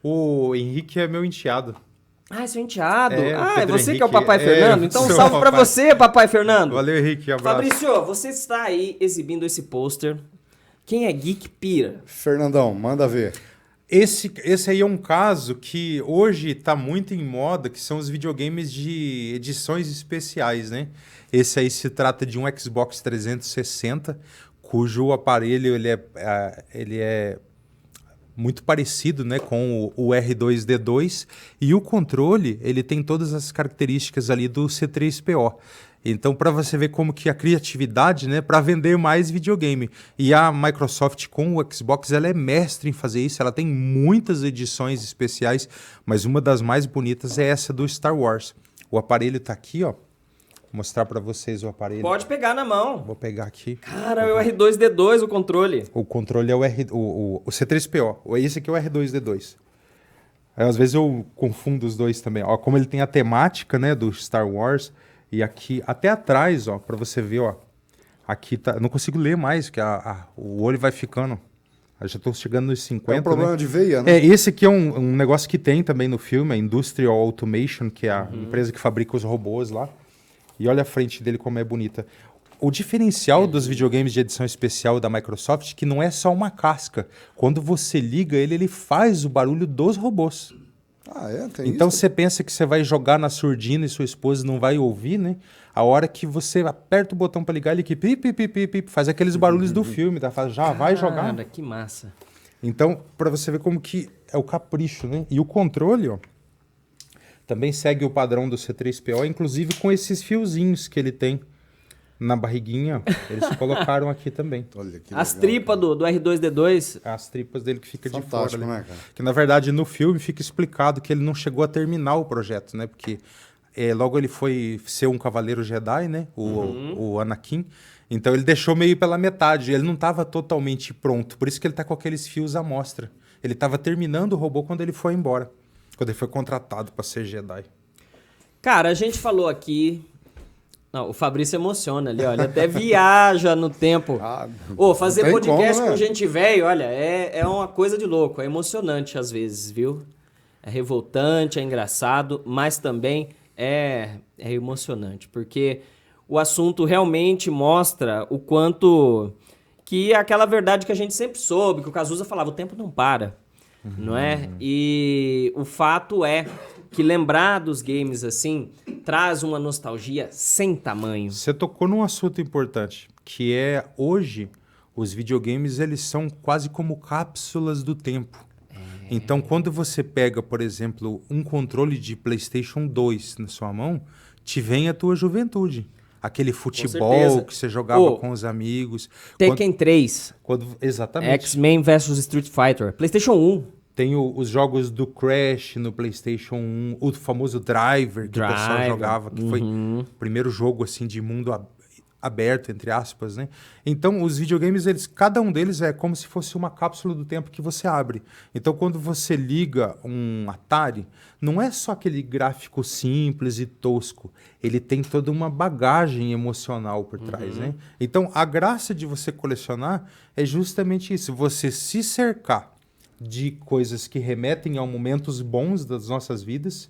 O Henrique é meu enteado. Ah, é seu enteado? É você Henrique, que é o papai Fernando? Então um salve pra você, papai Fernando. Valeu, Henrique, abraço. Fabrício, você está aí exibindo esse pôster. Quem é Geek Pira? Fernandão, manda ver. Esse aí é um caso que hoje está muito em moda, que são os videogames de edições especiais, né? Esse aí se trata de um Xbox 360, cujo aparelho ele é muito parecido, né, com o R2-D2, e o controle ele tem todas as características ali do C3PO. Então, para você ver como que a criatividade, né, para vender mais videogame. E a Microsoft com o Xbox, ela é mestre em fazer isso. Ela tem muitas edições especiais, mas uma das mais bonitas é essa do Star Wars. O aparelho tá aqui, ó. Vou mostrar para vocês o aparelho. Pode pegar na mão. Vou pegar aqui. Cara, é o R2-D2 o controle. O controle é o C3PO. Esse aqui é o R2-D2. Aí, às vezes eu confundo os dois também. Ó, como ele tem a temática, né, do Star Wars. E aqui, até atrás, ó, para você ver, ó. Aqui tá, não consigo ler mais, que o olho vai ficando. Já estou chegando nos 50, É um problema né? de veia, né? Esse aqui é um negócio que tem também no filme, a Industrial Automation, que é a empresa que fabrica os robôs lá. E olha a frente dele como é bonita. O diferencial dos videogames de edição especial da Microsoft é que não é só uma casca. Quando você liga ele, ele faz o barulho dos robôs. Tem então isso? você pensa que você vai jogar na surdina e sua esposa não vai ouvir, né? A hora que você aperta o botão para ligar, ele que faz aqueles barulhos do filme, tá? Já vai jogar. Cara, que massa. Então, para você ver como que é o capricho, né? E o controle, ó, também segue o padrão do C3PO, inclusive com esses fiozinhos que ele tem na barriguinha, eles colocaram aqui também. Olha que As legal, tripas do R2-D2. As tripas dele que fica de Fantástico, fora. né, cara? Que na verdade no filme fica explicado que ele não chegou a terminar o projeto, né? Porque logo ele foi ser um cavaleiro Jedi, né? O Anakin. Então ele deixou meio pela metade. Ele não estava totalmente pronto. Por isso que ele tá com aqueles fios à mostra. Ele estava terminando o robô quando ele foi embora. Quando ele foi contratado para ser Jedi. Cara, a gente falou aqui... Não, o Fabrício emociona ali, olha. Até viaja no tempo. Fazer podcast como, né? com gente velho, olha, é uma coisa de louco. É emocionante às vezes, viu? É revoltante, é engraçado, mas também é emocionante. Porque o assunto realmente mostra o quanto... Que é aquela verdade que a gente sempre soube, que o Cazuza falava, o tempo não para, não é? E o fato é que lembrar dos games assim traz uma nostalgia sem tamanho. Você tocou num assunto importante, que é hoje os videogames eles são quase como cápsulas do tempo. Então quando você pega, por exemplo, um controle de PlayStation 2 na sua mão, te vem a tua juventude. Aquele futebol que você jogava com os amigos. Tekken 3. Exatamente. X-Men vs Street Fighter. PlayStation 1. Tem os jogos do Crash no PlayStation 1, o famoso Driver, que o pessoal jogava, que foi o primeiro jogo assim, de mundo aberto, entre aspas, né? Então, os videogames, cada um deles é como se fosse uma cápsula do tempo que você abre. Então, quando você liga um Atari, não é só aquele gráfico simples e tosco. Ele tem toda uma bagagem emocional por trás, né? Então, a graça de você colecionar é justamente isso, você se cercar de coisas que remetem a momentos bons das nossas vidas,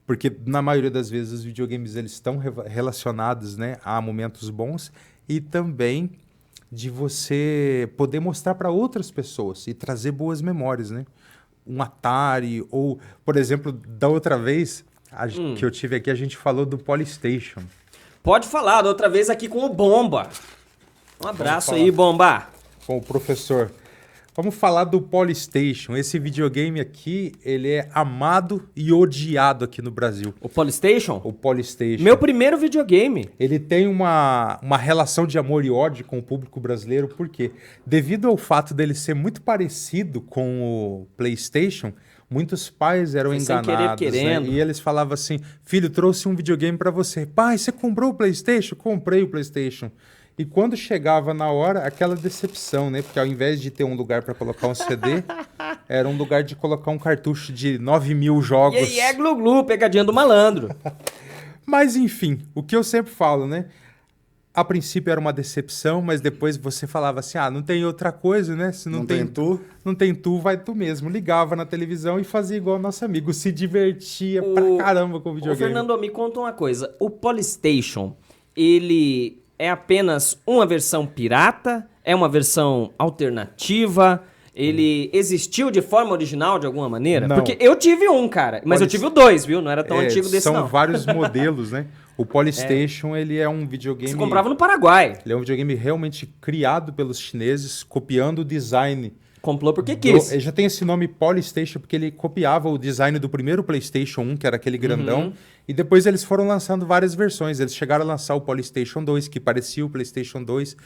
porque na maioria das vezes os videogames eles estão relacionados, né, a momentos bons, e também de você poder mostrar para outras pessoas e trazer boas memórias, né? Um Atari ou, por exemplo, da outra vez que eu tive aqui, a gente falou do Polystation. Pode falar, da outra vez aqui com o Bomba. Um abraço aí, Bomba. Com o professor. Vamos falar do Polystation. Esse videogame aqui, ele é amado e odiado aqui no Brasil. O Polystation? O Polystation. Meu primeiro videogame. Ele tem uma relação de amor e ódio com o público brasileiro, por quê? Devido ao fato dele ser muito parecido com o PlayStation, muitos pais eram enganados, querendo. Né? E eles falavam assim, filho, trouxe um videogame para você. Pai, você comprou o PlayStation? Comprei o PlayStation. E quando chegava na hora, aquela decepção, né? Porque ao invés de ter um lugar para colocar um CD, era um lugar de colocar um cartucho de 9.000 jogos. E aí é glu-glu, pegadinha do malandro. Mas enfim, o que eu sempre falo, né? A princípio era uma decepção, mas depois você falava assim, não tem outra coisa, né? Se não tem tu? Não tem tu, vai tu mesmo. Ligava na televisão e fazia igual nosso amigo. Se divertia pra caramba com o videogame. Fernando, me conta uma coisa. O Polystation, ele é apenas uma versão pirata? É uma versão alternativa? Ele existiu de forma original de alguma maneira? Não. Porque eu tive um, cara. Mas eu tive o 2, viu? Não era tão antigo desse, são não. vários modelos, né? O Polystation, ele é um videogame... Você comprava no Paraguai. Ele é um videogame realmente criado pelos chineses, copiando o design... Comprou porque quis. Já tem esse nome Polystation porque ele copiava o design do primeiro PlayStation 1, que era aquele grandão, e depois eles foram lançando várias versões. Eles chegaram a lançar o Polystation 2, que parecia o PlayStation 2,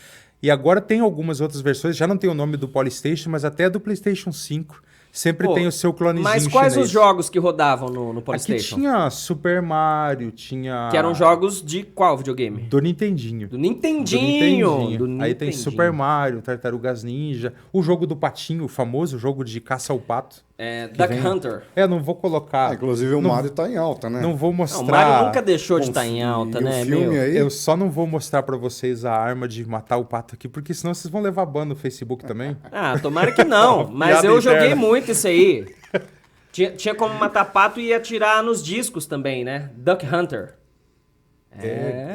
e agora tem algumas outras versões, já não tem o nome do Polystation, mas até do PlayStation 5. Sempre tem o seu clonezinho Mas quais chinês. os jogos que rodavam no Polystation? Aqui tinha Super Mario, tinha... Que eram jogos de qual videogame? Do Nintendinho. Do Nintendinho. Aí tem Super Mario, Tartarugas Ninja, o jogo do patinho, o famoso jogo de caça ao pato. Duck Hunter. Não vou colocar. Inclusive o Mario tá em alta, né? Não vou mostrar. O Mario nunca deixou de estar em alta, né? O filme aí... Eu só não vou mostrar pra vocês a arma de matar o pato aqui, porque senão vocês vão levar ban no Facebook também. Tomara que não. Mas eu joguei muito isso aí. Tinha como matar pato e atirar nos discos também, né? Duck Hunter.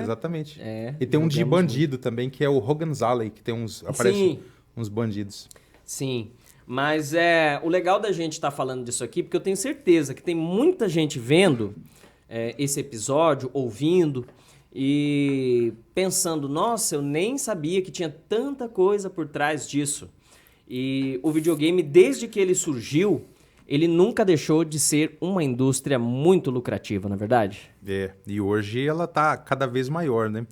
Exatamente. E tem um de bandido também, que é o Hogan's Alley, que tem aparece uns bandidos. Sim. Mas o legal da gente estar falando disso aqui, porque eu tenho certeza que tem muita gente vendo esse episódio, ouvindo e pensando, nossa, eu nem sabia que tinha tanta coisa por trás disso. E o videogame, desde que ele surgiu, ele nunca deixou de ser uma indústria muito lucrativa, não é verdade? E hoje ela tá cada vez maior, né?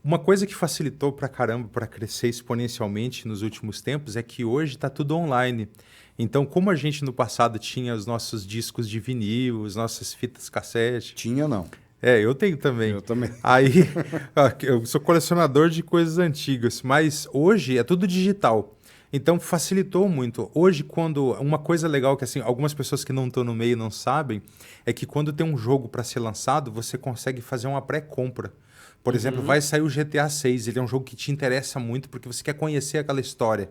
Uma coisa que facilitou pra caramba para crescer exponencialmente nos últimos tempos é que hoje está tudo online. Então, como a gente no passado tinha os nossos discos de vinil, as nossas fitas cassete... Tinha, não. Eu tenho também. Eu também. Aí, eu sou colecionador de coisas antigas, mas hoje é tudo digital. Então, facilitou muito. Hoje, uma coisa legal que assim, algumas pessoas que não estão no meio não sabem, é que quando tem um jogo para ser lançado, você consegue fazer uma pré-compra. Por exemplo, vai sair o GTA 6, ele é um jogo que te interessa muito porque você quer conhecer aquela história.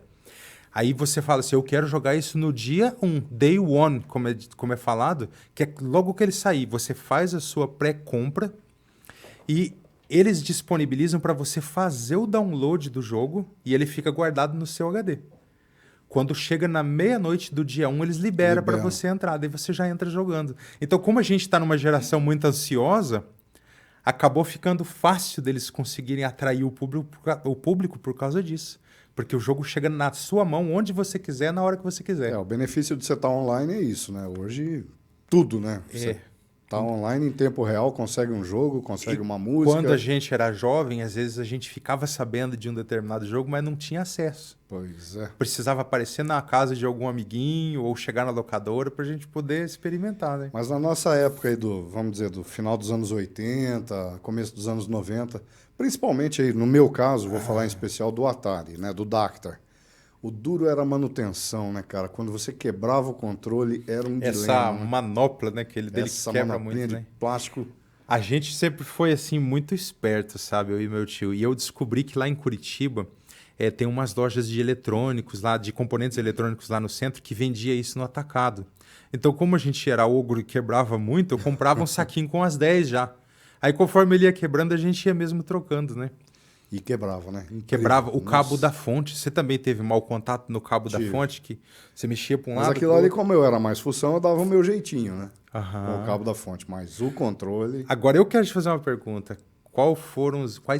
Aí você fala assim, eu quero jogar isso no dia 1, day 1, como é falado, que é logo que ele sair. Você faz a sua pré-compra e eles disponibilizam para você fazer o download do jogo e ele fica guardado no seu HD. Quando chega na meia-noite do dia 1, eles liberam para você entrar, daí você já entra jogando. Então, como a gente está numa geração muito ansiosa, acabou ficando fácil deles conseguirem atrair o público por causa disso. Porque o jogo chega na sua mão, onde você quiser, na hora que você quiser. O benefício de você estar online é isso, né? Hoje, tudo, né? Você tá online em tempo real, consegue um jogo, consegue uma música. Quando a gente era jovem, às vezes a gente ficava sabendo de um determinado jogo, mas não tinha acesso. Pois é. Precisava aparecer na casa de algum amiguinho ou chegar na locadora para a gente poder experimentar, né? Mas na nossa época aí vamos dizer, do final dos anos 80, começo dos anos 90, principalmente aí, no meu caso, vou falar em especial do Atari, né? Do Dactar. O duro era a manutenção, né, cara? Quando você quebrava o controle, era um dilema. Essa manopla, né? Que ele dele quebra muito, de né? plástico. A gente sempre foi, assim, muito esperto, sabe? Eu e meu tio. E eu descobri que lá em Curitiba tem umas lojas de eletrônicos lá, de componentes eletrônicos lá no centro, que vendia isso no atacado. Então, como a gente era ogro e quebrava muito, eu comprava um saquinho com as 10 já. Aí, conforme ele ia quebrando, a gente ia mesmo trocando, né? E quebrava, né? Incrível. Quebrava o cabo da fonte. Você também teve mau contato no cabo da fonte, que você mexia para um lado... Mas aquilo ali, como eu era mais função, eu dava o meu jeitinho, né? Aham. Com o cabo da fonte. Mas o controle... Agora, eu quero te fazer uma pergunta. Quais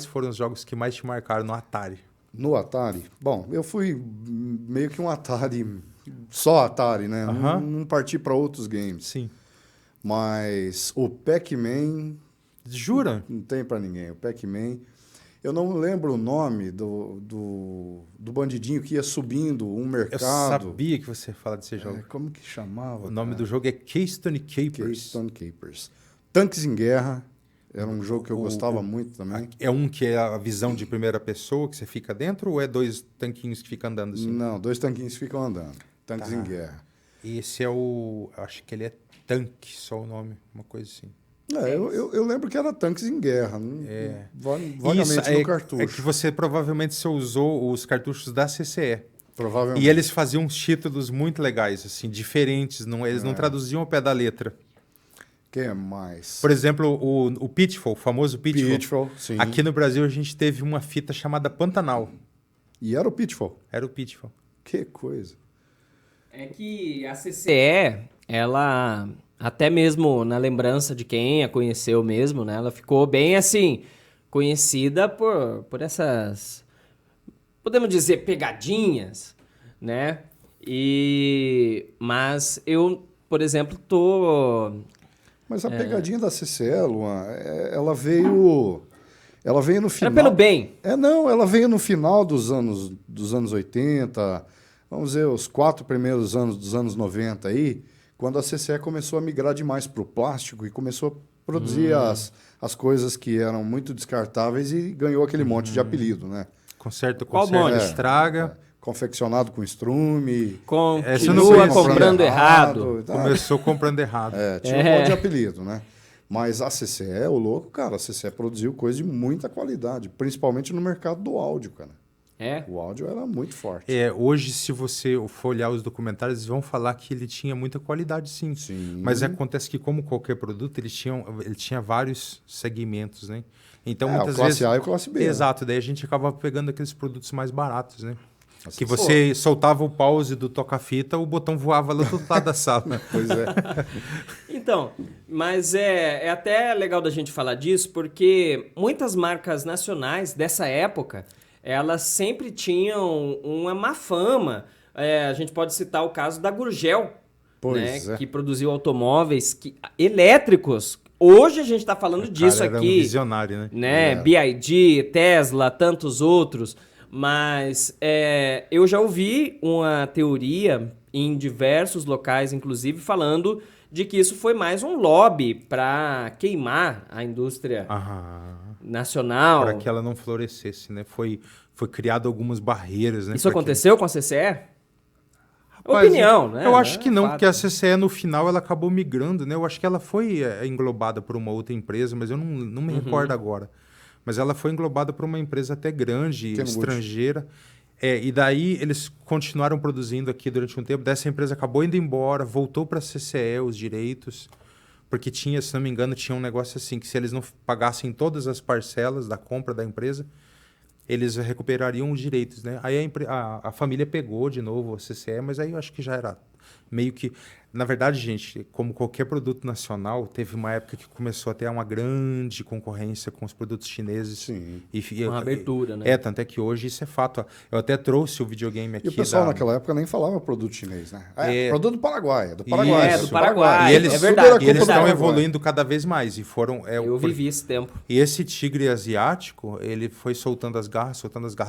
foram os jogos que mais te marcaram no Atari? No Atari? Bom, eu fui meio que um Atari... Só Atari, né? Não parti para outros games. Sim. Mas o Pac-Man... Jura? Não tem para ninguém. O Pac-Man... Eu não lembro o nome do bandidinho que ia subindo um mercado. Eu sabia que você ia falar desse jogo. Como que chamava? O nome do jogo é Keystone Capers. Keystone Capers. Tanques em Guerra. Era um jogo que eu gostava muito também. É um que é a visão de primeira pessoa, que você fica dentro, ou é 2 tanquinhos que ficam andando assim? Não, 2 tanquinhos que ficam andando. Tanques em Guerra. Esse é o... Acho que ele é Tanque, só o nome. Uma coisa assim. Eu lembro que era Tanques em Guerra. Vagamente no cartucho. É que você provavelmente usou os cartuchos da CCE. Provavelmente. E eles faziam uns títulos muito legais, assim, diferentes. Eles não traduziam ao pé da letra. Quem mais? Por exemplo, o Pitfall, o famoso Pitfall. Pitfall, sim. Aqui no Brasil a gente teve uma fita chamada Pantanal. E era o Pitfall. Era o Pitfall. Que coisa. É que a CCE, ela... Até mesmo na lembrança de quem a conheceu mesmo, né? Ela ficou bem, assim, conhecida por essas, podemos dizer, pegadinhas, né? Mas eu, por exemplo, Mas a pegadinha da CCE, Luan, ela veio no final... Era pelo bem. Ela veio no final dos anos 80, vamos dizer, os 4 primeiros anos dos anos 90 aí, quando a CCE começou a migrar demais para o plástico e começou a produzir as coisas que eram muito descartáveis e ganhou aquele monte de apelido, né? Conserta, estraga. confeccionado com estrume. Continua comprando errado. Tá? Começou comprando errado. Tinha um monte de apelido, né? Mas a CCE, o louco, cara, a CCE produziu coisa de muita qualidade, principalmente no mercado do áudio, cara. O áudio era muito forte. Hoje, se você for olhar os documentários, eles vão falar que ele tinha muita qualidade, sim. Mas acontece que, como qualquer produto, ele tinha vários segmentos, né? Então, muitas vezes... classe A e classe B. Exato, daí a gente acaba pegando aqueles produtos mais baratos, né? Que você soltava o pause do toca-fita, o botão voava lá do outro lado da sala. Pois é. Então, mas é até legal da gente falar disso, porque muitas marcas nacionais dessa época, elas sempre tinham uma má fama. A gente pode citar o caso da Gurgel, que produziu automóveis elétricos. Hoje a gente está falando disso era aqui. Um visionário, né? BYD, Tesla, tantos outros. Mas eu já ouvi uma teoria em diversos locais, inclusive, falando de que isso foi mais um lobby para queimar a indústria nacional. Para que ela não florescesse, né? Foi criado algumas barreiras, né? Isso aconteceu com a CCE? Opinião, né? Eu acho que não, porque a CCE no final ela acabou migrando, né? Eu acho que ela foi englobada por uma outra empresa, mas eu não me recordo agora. Mas ela foi englobada por uma empresa até grande, estrangeira. E daí eles continuaram produzindo aqui durante um tempo. Dessa empresa acabou indo embora, voltou para a CCE os direitos, porque tinha, se não me engano, tinha um negócio assim, que se eles não pagassem todas as parcelas da compra da empresa, eles recuperariam os direitos, né? Aí a família pegou de novo a CCE, mas aí eu acho que já era meio que... Na verdade, gente, como qualquer produto nacional, teve uma época que começou a ter uma grande concorrência com os produtos chineses. Sim. Uma abertura, né? Tanto é que hoje isso é fato. Eu até trouxe o videogame aqui. E o pessoal naquela época nem falava produto chinês, né? Produto do Paraguai. Do Paraguai. Do Paraguai. E eles, é verdade. E eles estão evoluindo cada vez mais. E foram... eu vivi esse tempo. E esse tigre asiático, ele foi soltando as garras,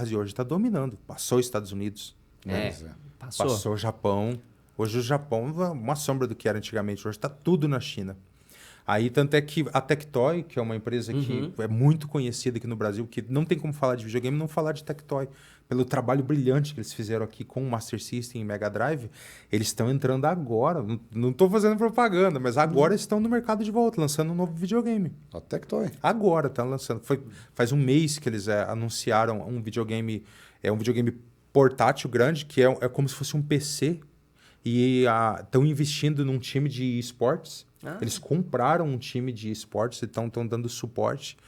e hoje está dominando. Passou os Estados Unidos. Passou o Japão. Hoje o Japão é uma sombra do que era antigamente. Hoje está tudo na China. Aí, tanto é que a Tectoy, que é uma empresa que é muito conhecida aqui no Brasil, que não tem como falar de videogame e não falar de Tectoy. Pelo trabalho brilhante que eles fizeram aqui com o Master System e Mega Drive, eles estão entrando agora. Não estou fazendo propaganda, mas agora estão no mercado de volta, lançando um novo videogame. A Tectoy. Agora está lançando. Faz um mês que eles anunciaram um videogame, um videogame portátil grande, que é como se fosse um PC. E estão investindo num time de esportes. Eles compraram um time de esportes e estão dando suporte.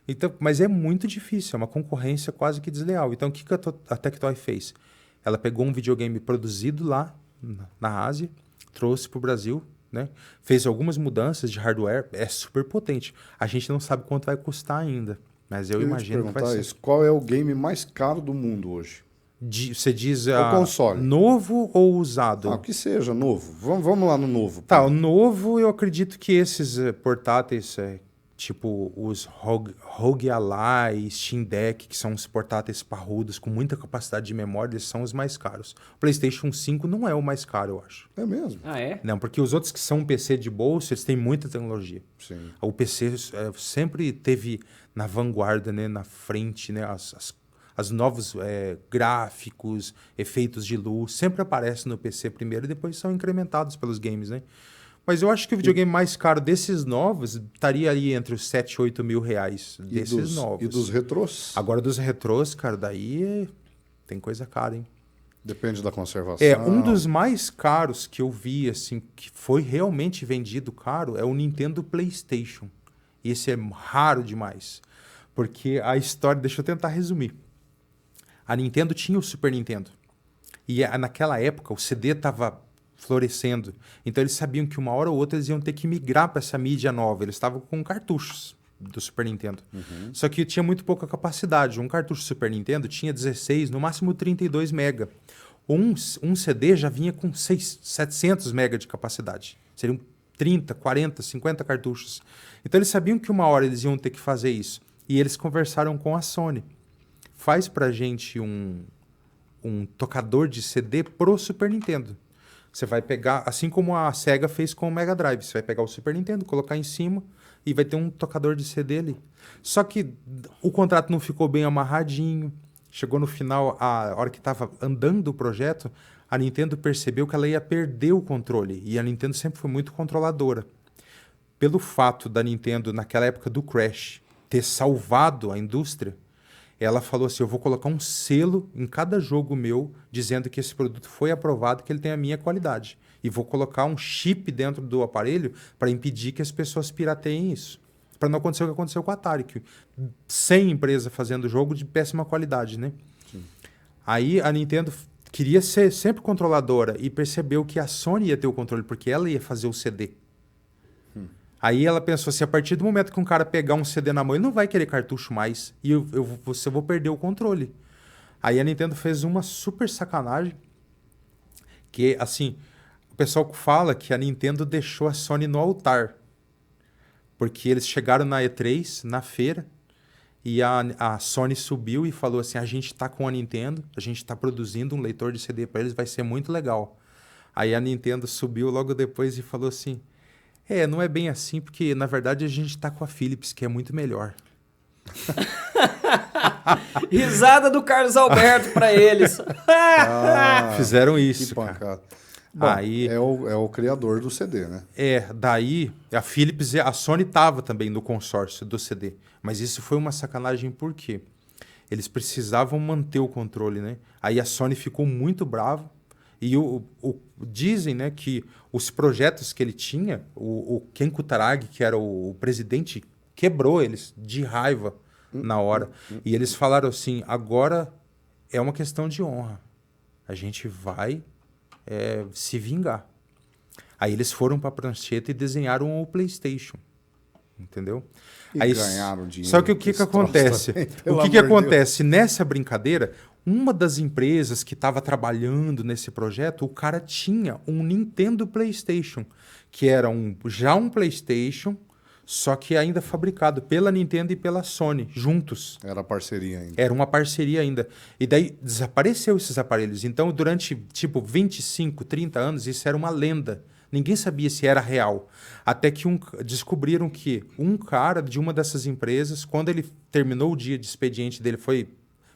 Então, mas é muito difícil, é uma concorrência quase que desleal. Então, o que a Tectoy fez? Ela pegou um videogame produzido lá na Ásia, trouxe para o Brasil, né? Fez algumas mudanças de hardware, é super potente. A gente não sabe quanto vai custar ainda, mas eu imagino que vai ser. Isso. Qual é o game mais caro do mundo hoje? Você diz o console. Novo ou usado? O que seja, novo. Vamos lá no novo. Tá, o novo eu acredito que esses portáteis, tipo os ROG Ally, Steam Deck, que são os portáteis parrudos com muita capacidade de memória, eles são os mais caros. O PlayStation 5 não é o mais caro, eu acho. É mesmo? Não, porque os outros que são um PC de bolso, eles têm muita tecnologia. Sim. O PC sempre teve na vanguarda, né, na frente, né, as novos gráficos, efeitos de luz, sempre aparecem no PC primeiro e depois são incrementados pelos games, né? Mas eu acho que o videogame mais caro desses novos estaria ali entre os 7 e 8 mil reais desses novos. E dos retrôs? Agora dos retrôs, cara, daí tem coisa cara, hein? Depende da conservação. Um dos mais caros que eu vi, assim, que foi realmente vendido caro, é o Nintendo PlayStation. E esse é raro demais. Porque a história... Deixa eu tentar resumir. A Nintendo tinha o Super Nintendo. E naquela época o CD estava florescendo. Então eles sabiam que uma hora ou outra eles iam ter que migrar para essa mídia nova. Eles estavam com cartuchos do Super Nintendo. Só que tinha muito pouca capacidade. Um cartucho Super Nintendo tinha 16, no máximo 32 mega. Um CD já vinha com 700 mega de capacidade. Seriam 30, 40, 50 cartuchos. Então eles sabiam que uma hora eles iam ter que fazer isso. E eles conversaram com a Sony. Faz pra gente um tocador de CD pro Super Nintendo. Você vai pegar, assim como a Sega fez com o Mega Drive, você vai pegar o Super Nintendo, colocar em cima e vai ter um tocador de CD ali. Só que o contrato não ficou bem amarradinho, chegou no final, a hora que estava andando o projeto, a Nintendo percebeu que ela ia perder o controle. E a Nintendo sempre foi muito controladora. Pelo fato da Nintendo, naquela época do Crash, ter salvado a indústria, ela falou assim, eu vou colocar um selo em cada jogo meu, dizendo que esse produto foi aprovado, que ele tem a minha qualidade. E vou colocar um chip dentro do aparelho para impedir que as pessoas pirateiem isso. Para não acontecer o que aconteceu com a Atari, que 100 empresas fazendo jogo de péssima qualidade, né? Sim. Aí a Nintendo queria ser sempre controladora e percebeu que a Sony ia ter o controle, porque ela ia fazer o CD. Aí ela pensou assim, a partir do momento que um cara pegar um CD na mão, ele não vai querer cartucho mais, e eu vou perder o controle. Aí a Nintendo fez uma super sacanagem, que assim, o pessoal fala que a Nintendo deixou a Sony no altar. Porque eles chegaram na E3, na feira, e a Sony subiu e falou assim, a gente está com a Nintendo, a gente está produzindo um leitor de CD para eles, vai ser muito legal. Aí a Nintendo subiu logo depois e falou assim, não é bem assim, porque na verdade a gente está com a Philips, que é muito melhor. Risada do Carlos Alberto para eles. Fizeram isso, que cara. Bom, aí é o criador do CD, né? Daí a Philips, a Sony estava também no consórcio do CD. Mas isso foi uma sacanagem por quê? Eles precisavam manter o controle, né? Aí a Sony ficou muito brava. E dizem, né, que os projetos que ele tinha, o Ken Kutaragi, que era o presidente, quebrou eles de raiva na hora. E eles falaram assim, agora é uma questão de honra. A gente vai... se vingar. Aí eles foram para a prancheta e desenharam o PlayStation. Entendeu? E aí, ganharam dinheiro. Só que o que acontece? O que acontece? Nessa brincadeira, uma das empresas que estava trabalhando nesse projeto, o cara tinha um Nintendo PlayStation, que era já um PlayStation, só que ainda fabricado pela Nintendo e pela Sony, juntos. Era parceria ainda. Era uma parceria ainda. E daí desapareceu esses aparelhos. Então, durante, 25, 30 anos, isso era uma lenda. Ninguém sabia se era real. Até que descobriram que um cara de uma dessas empresas, quando ele terminou o dia de expediente dele,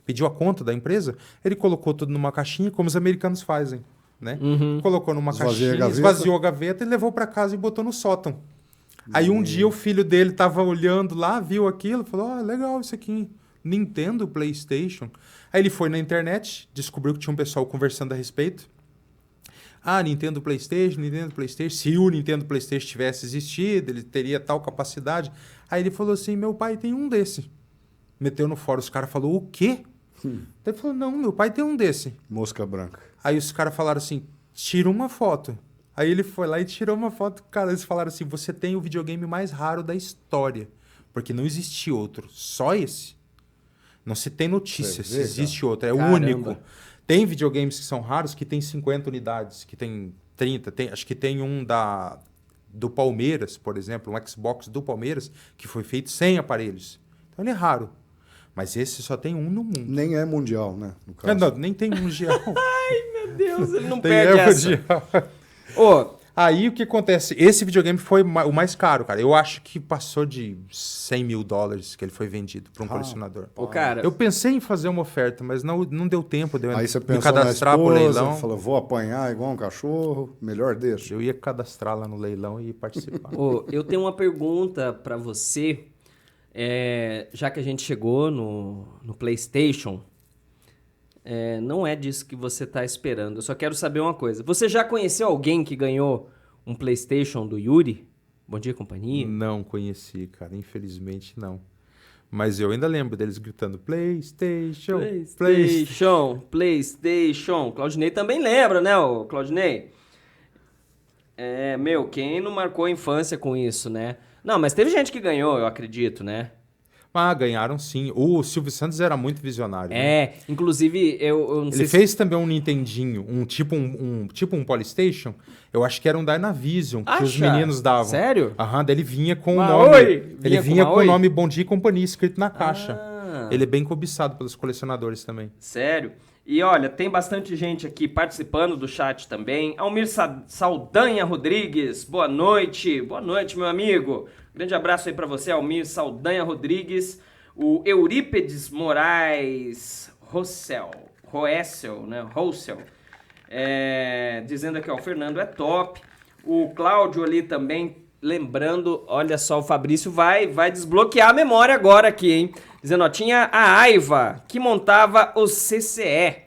pediu a conta da empresa, ele colocou tudo numa caixinha, como os americanos fazem. Né? Colocou numa caixinha, esvaziou a gaveta e levou para casa e botou no sótão. Aí um dia o filho dele estava olhando lá, viu aquilo, falou, legal isso aqui, Nintendo, PlayStation. Aí ele foi na internet, descobriu que tinha um pessoal conversando a respeito. Nintendo, PlayStation, se o Nintendo PlayStation tivesse existido, ele teria tal capacidade. Aí ele falou assim, meu pai tem um desse. Meteu no fórum, os caras falaram, o quê? Ele falou, não, meu pai tem um desse. Mosca branca. Aí os caras falaram assim, tira uma foto. Aí ele foi lá e tirou uma foto. Cara, eles falaram assim, você tem o videogame mais raro da história. Porque não existe outro. Só esse. Não se tem notícia se existe outro. É o único. Tem videogames que são raros que tem 50 unidades, que tem 30. Acho que tem um do Palmeiras, por exemplo, um Xbox do Palmeiras, que foi feito sem aparelhos. Então ele é raro. Mas esse só tem um no mundo. Nem é mundial, né? No caso. Não, nem tem mundial. Ai, meu Deus, ele não perde essa. Aí o que acontece? Esse videogame foi o mais caro, cara. Eu acho que passou de $100 mil que ele foi vendido para um colecionador. Cara, eu pensei em fazer uma oferta, mas não deu tempo de aí você me cadastrar pro leilão. Falou, vou apanhar igual um cachorro, melhor deixa. Eu ia cadastrar lá no leilão e participar. Eu tenho uma pergunta para você, já que a gente chegou no PlayStation. Não é disso que você está esperando. Eu só quero saber uma coisa. Você já conheceu alguém que ganhou um PlayStation do Yuri? Bom dia, companhia. Não conheci, cara. Infelizmente, não. Mas eu ainda lembro deles gritando PlayStation, PlayStation, PlayStation. Claudinei também lembra, né, o Claudinei? Quem não marcou a infância com isso, né? Não, mas teve gente que ganhou, eu acredito, né? Ganharam sim. O Silvio Santos era muito visionário. Né? Inclusive, eu não sei Ele fez também um Nintendinho, um tipo um Polystation. Eu acho que era um Dynavision, que os meninos davam. Sério? Daí ele vinha com o nome. Ele vinha com o nome Bom Dia e Companhia escrito na caixa. Ele é bem cobiçado pelos colecionadores também. Sério? E olha, tem bastante gente aqui participando do chat também. Almir Saldanha Rodrigues, boa noite. Boa noite, meu amigo. Grande abraço aí pra você, Almir Saldanha Rodrigues. O Eurípedes Moraes Roessel, né? Roessel. Dizendo aqui, ó, o Fernando é top. O Cláudio ali também, lembrando, olha só, o Fabrício vai desbloquear a memória agora aqui, hein? Dizendo, ó, tinha a Aiva, que montava o CCE.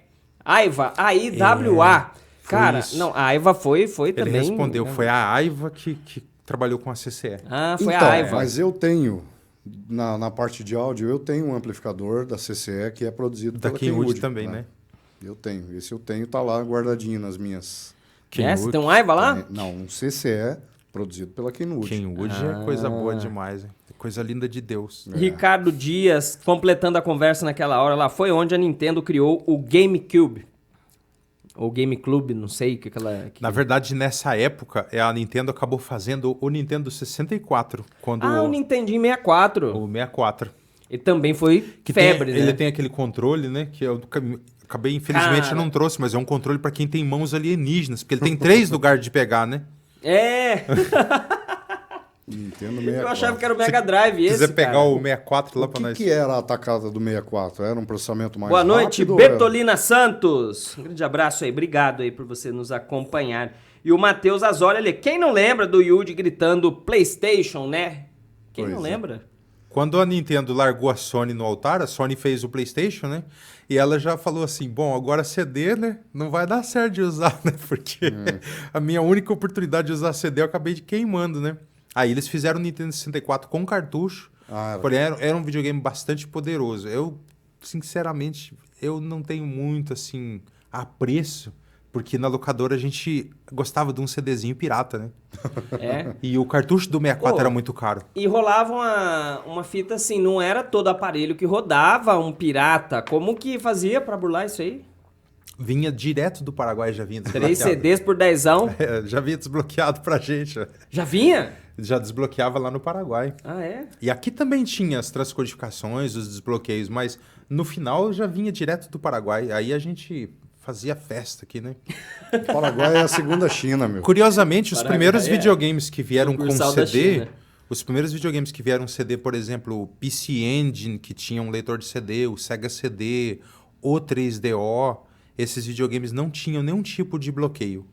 Aiva, AIWA. Cara, isso. não, a Aiva foi também... Ele respondeu, foi a Aiva que trabalhou com a CCE. Ah, foi então, a Aiva. Mas eu tenho, na parte de áudio, eu tenho um amplificador da CCE que é produzido Da pela Kenwood também, né? Eu tenho. Esse eu tenho, tá lá guardadinho nas minhas... Você tem um Aiva lá? Não, um CCE produzido pela Kenwood. Kenwood é coisa boa demais, hein? Coisa linda de Deus. Ricardo Dias, completando a conversa naquela hora lá, foi onde a Nintendo criou o GameCube. Ou GameCube, não sei o que ela... Na verdade, nessa época, a Nintendo acabou fazendo o Nintendo 64. o Nintendinho 64. O 64. E também foi febre, né? Ele tem aquele controle, né? Que eu acabei, infelizmente, não trouxe, mas é um controle para quem tem mãos alienígenas. Porque ele tem 3 lugares de pegar, né? Nintendo 64. Eu achava que era o Mega Drive esse, quiser pegar cara. o 64 lá para O nós. que era a atacada do 64? Era um processamento mais Boa noite, rápido? Betolina Santos. Um grande abraço aí, obrigado aí por você nos acompanhar. E o Matheus Azoli ali, quem não lembra do Yuji gritando PlayStation, né? Quem Pois não é. lembra? Quando a Nintendo largou a Sony no altar, a Sony fez o PlayStation, né? E ela já falou assim, bom, agora CD, né? Não vai dar certo de usar, né? Porque a minha única oportunidade de usar CD eu acabei de queimando, né? Aí eles fizeram o Nintendo 64 com cartucho, porém era um videogame bastante poderoso. Eu, sinceramente, eu não tenho muito, assim, apreço, porque na locadora a gente gostava de um CDzinho pirata, né? E o cartucho do 64 era muito caro. E rolava uma fita assim, não era todo aparelho que rodava um pirata. Como que fazia pra burlar isso aí? Vinha direto do Paraguai, já vinha 3 desbloqueado. CDs por 10ão? Já vinha desbloqueado pra gente. Já vinha? Já desbloqueava lá no Paraguai. Ah, é? E aqui também tinha as transcodificações, os desbloqueios, mas no final já vinha direto do Paraguai. Aí a gente fazia festa aqui, né? O Paraguai é a segunda China, meu. Curiosamente, os Paraguai primeiros é videogames que vieram com sucursal da CD, China. os primeiros videogames que vieram CD, por exemplo, o PC Engine, que tinha um leitor de CD, o Sega CD, o 3DO, esses videogames não tinham nenhum tipo de bloqueio.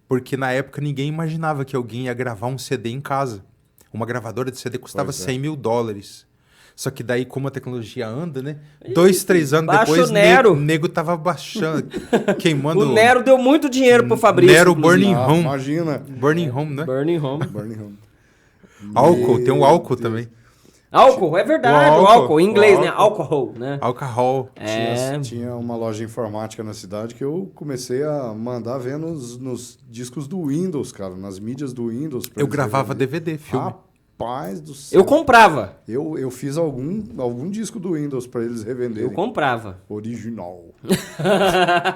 Porque na época ninguém imaginava que alguém ia gravar um CD em casa. Uma gravadora de CD custava Pois é. $100 mil. Só que daí, como a tecnologia anda, né? 2, 3 anos baixa depois, o Nero. o nego tava baixando, queimando... O Nero deu muito dinheiro pro Fabrício. Nero inclusive. Burning Home. Imagina. Burning Home, né? Burning Home. Burning Home. Álcool, tem um Meu álcool Deus. também. Álcool, é verdade, O o álcool, álcool, em inglês, o né? álcool. Alcohol, né? Alcohol. Tinha uma loja informática na cidade que eu comecei a mandar ver nos discos do Windows, cara, nas mídias do Windows. pra Eu eles gravava revenderem. DVD, filme. Rapaz do céu. Eu comprava. Eu fiz algum disco do Windows para eles revenderem. Eu comprava. Original.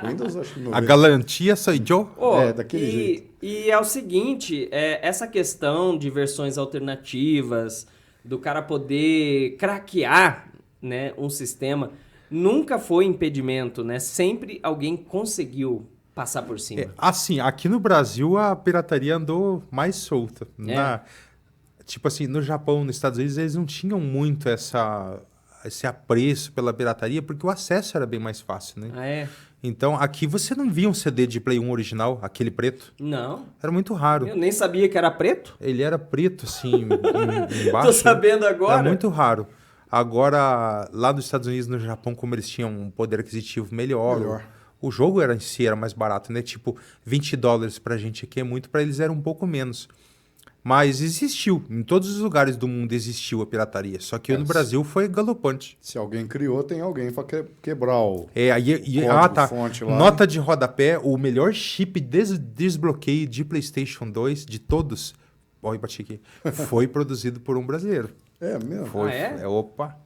Windows, acho que não. A galantia sou eu. Ô, daquele jeito. E é o seguinte, essa questão de versões alternativas, do cara poder craquear, né, um sistema, nunca foi impedimento, né? Sempre alguém conseguiu passar por cima. Assim, aqui no Brasil a pirataria andou mais solta. Tipo assim, no Japão, nos Estados Unidos, eles não tinham muito esse apreço pela pirataria, porque o acesso era bem mais fácil, né? Ah, é? Então, aqui você não via um CD de Play 1 original, aquele preto. Não. Era muito raro. Eu nem sabia que era preto. Ele era preto, assim, embaixo. Tô sabendo agora. Era muito raro. Agora, lá nos Estados Unidos e no Japão, como eles tinham um poder aquisitivo melhor. O jogo em si era mais barato, né? Tipo, $20 pra gente aqui é muito, pra eles era um pouco menos. Mas existiu. Em todos os lugares do mundo existiu a pirataria. Só que no Brasil foi galopante. Se alguém criou, tem alguém para quebrar o Código-fonte lá. Nota de rodapé, o melhor chip desbloqueio de PlayStation 2 de todos, olha, bati aqui, foi produzido por um brasileiro. É mesmo? Foi, opa,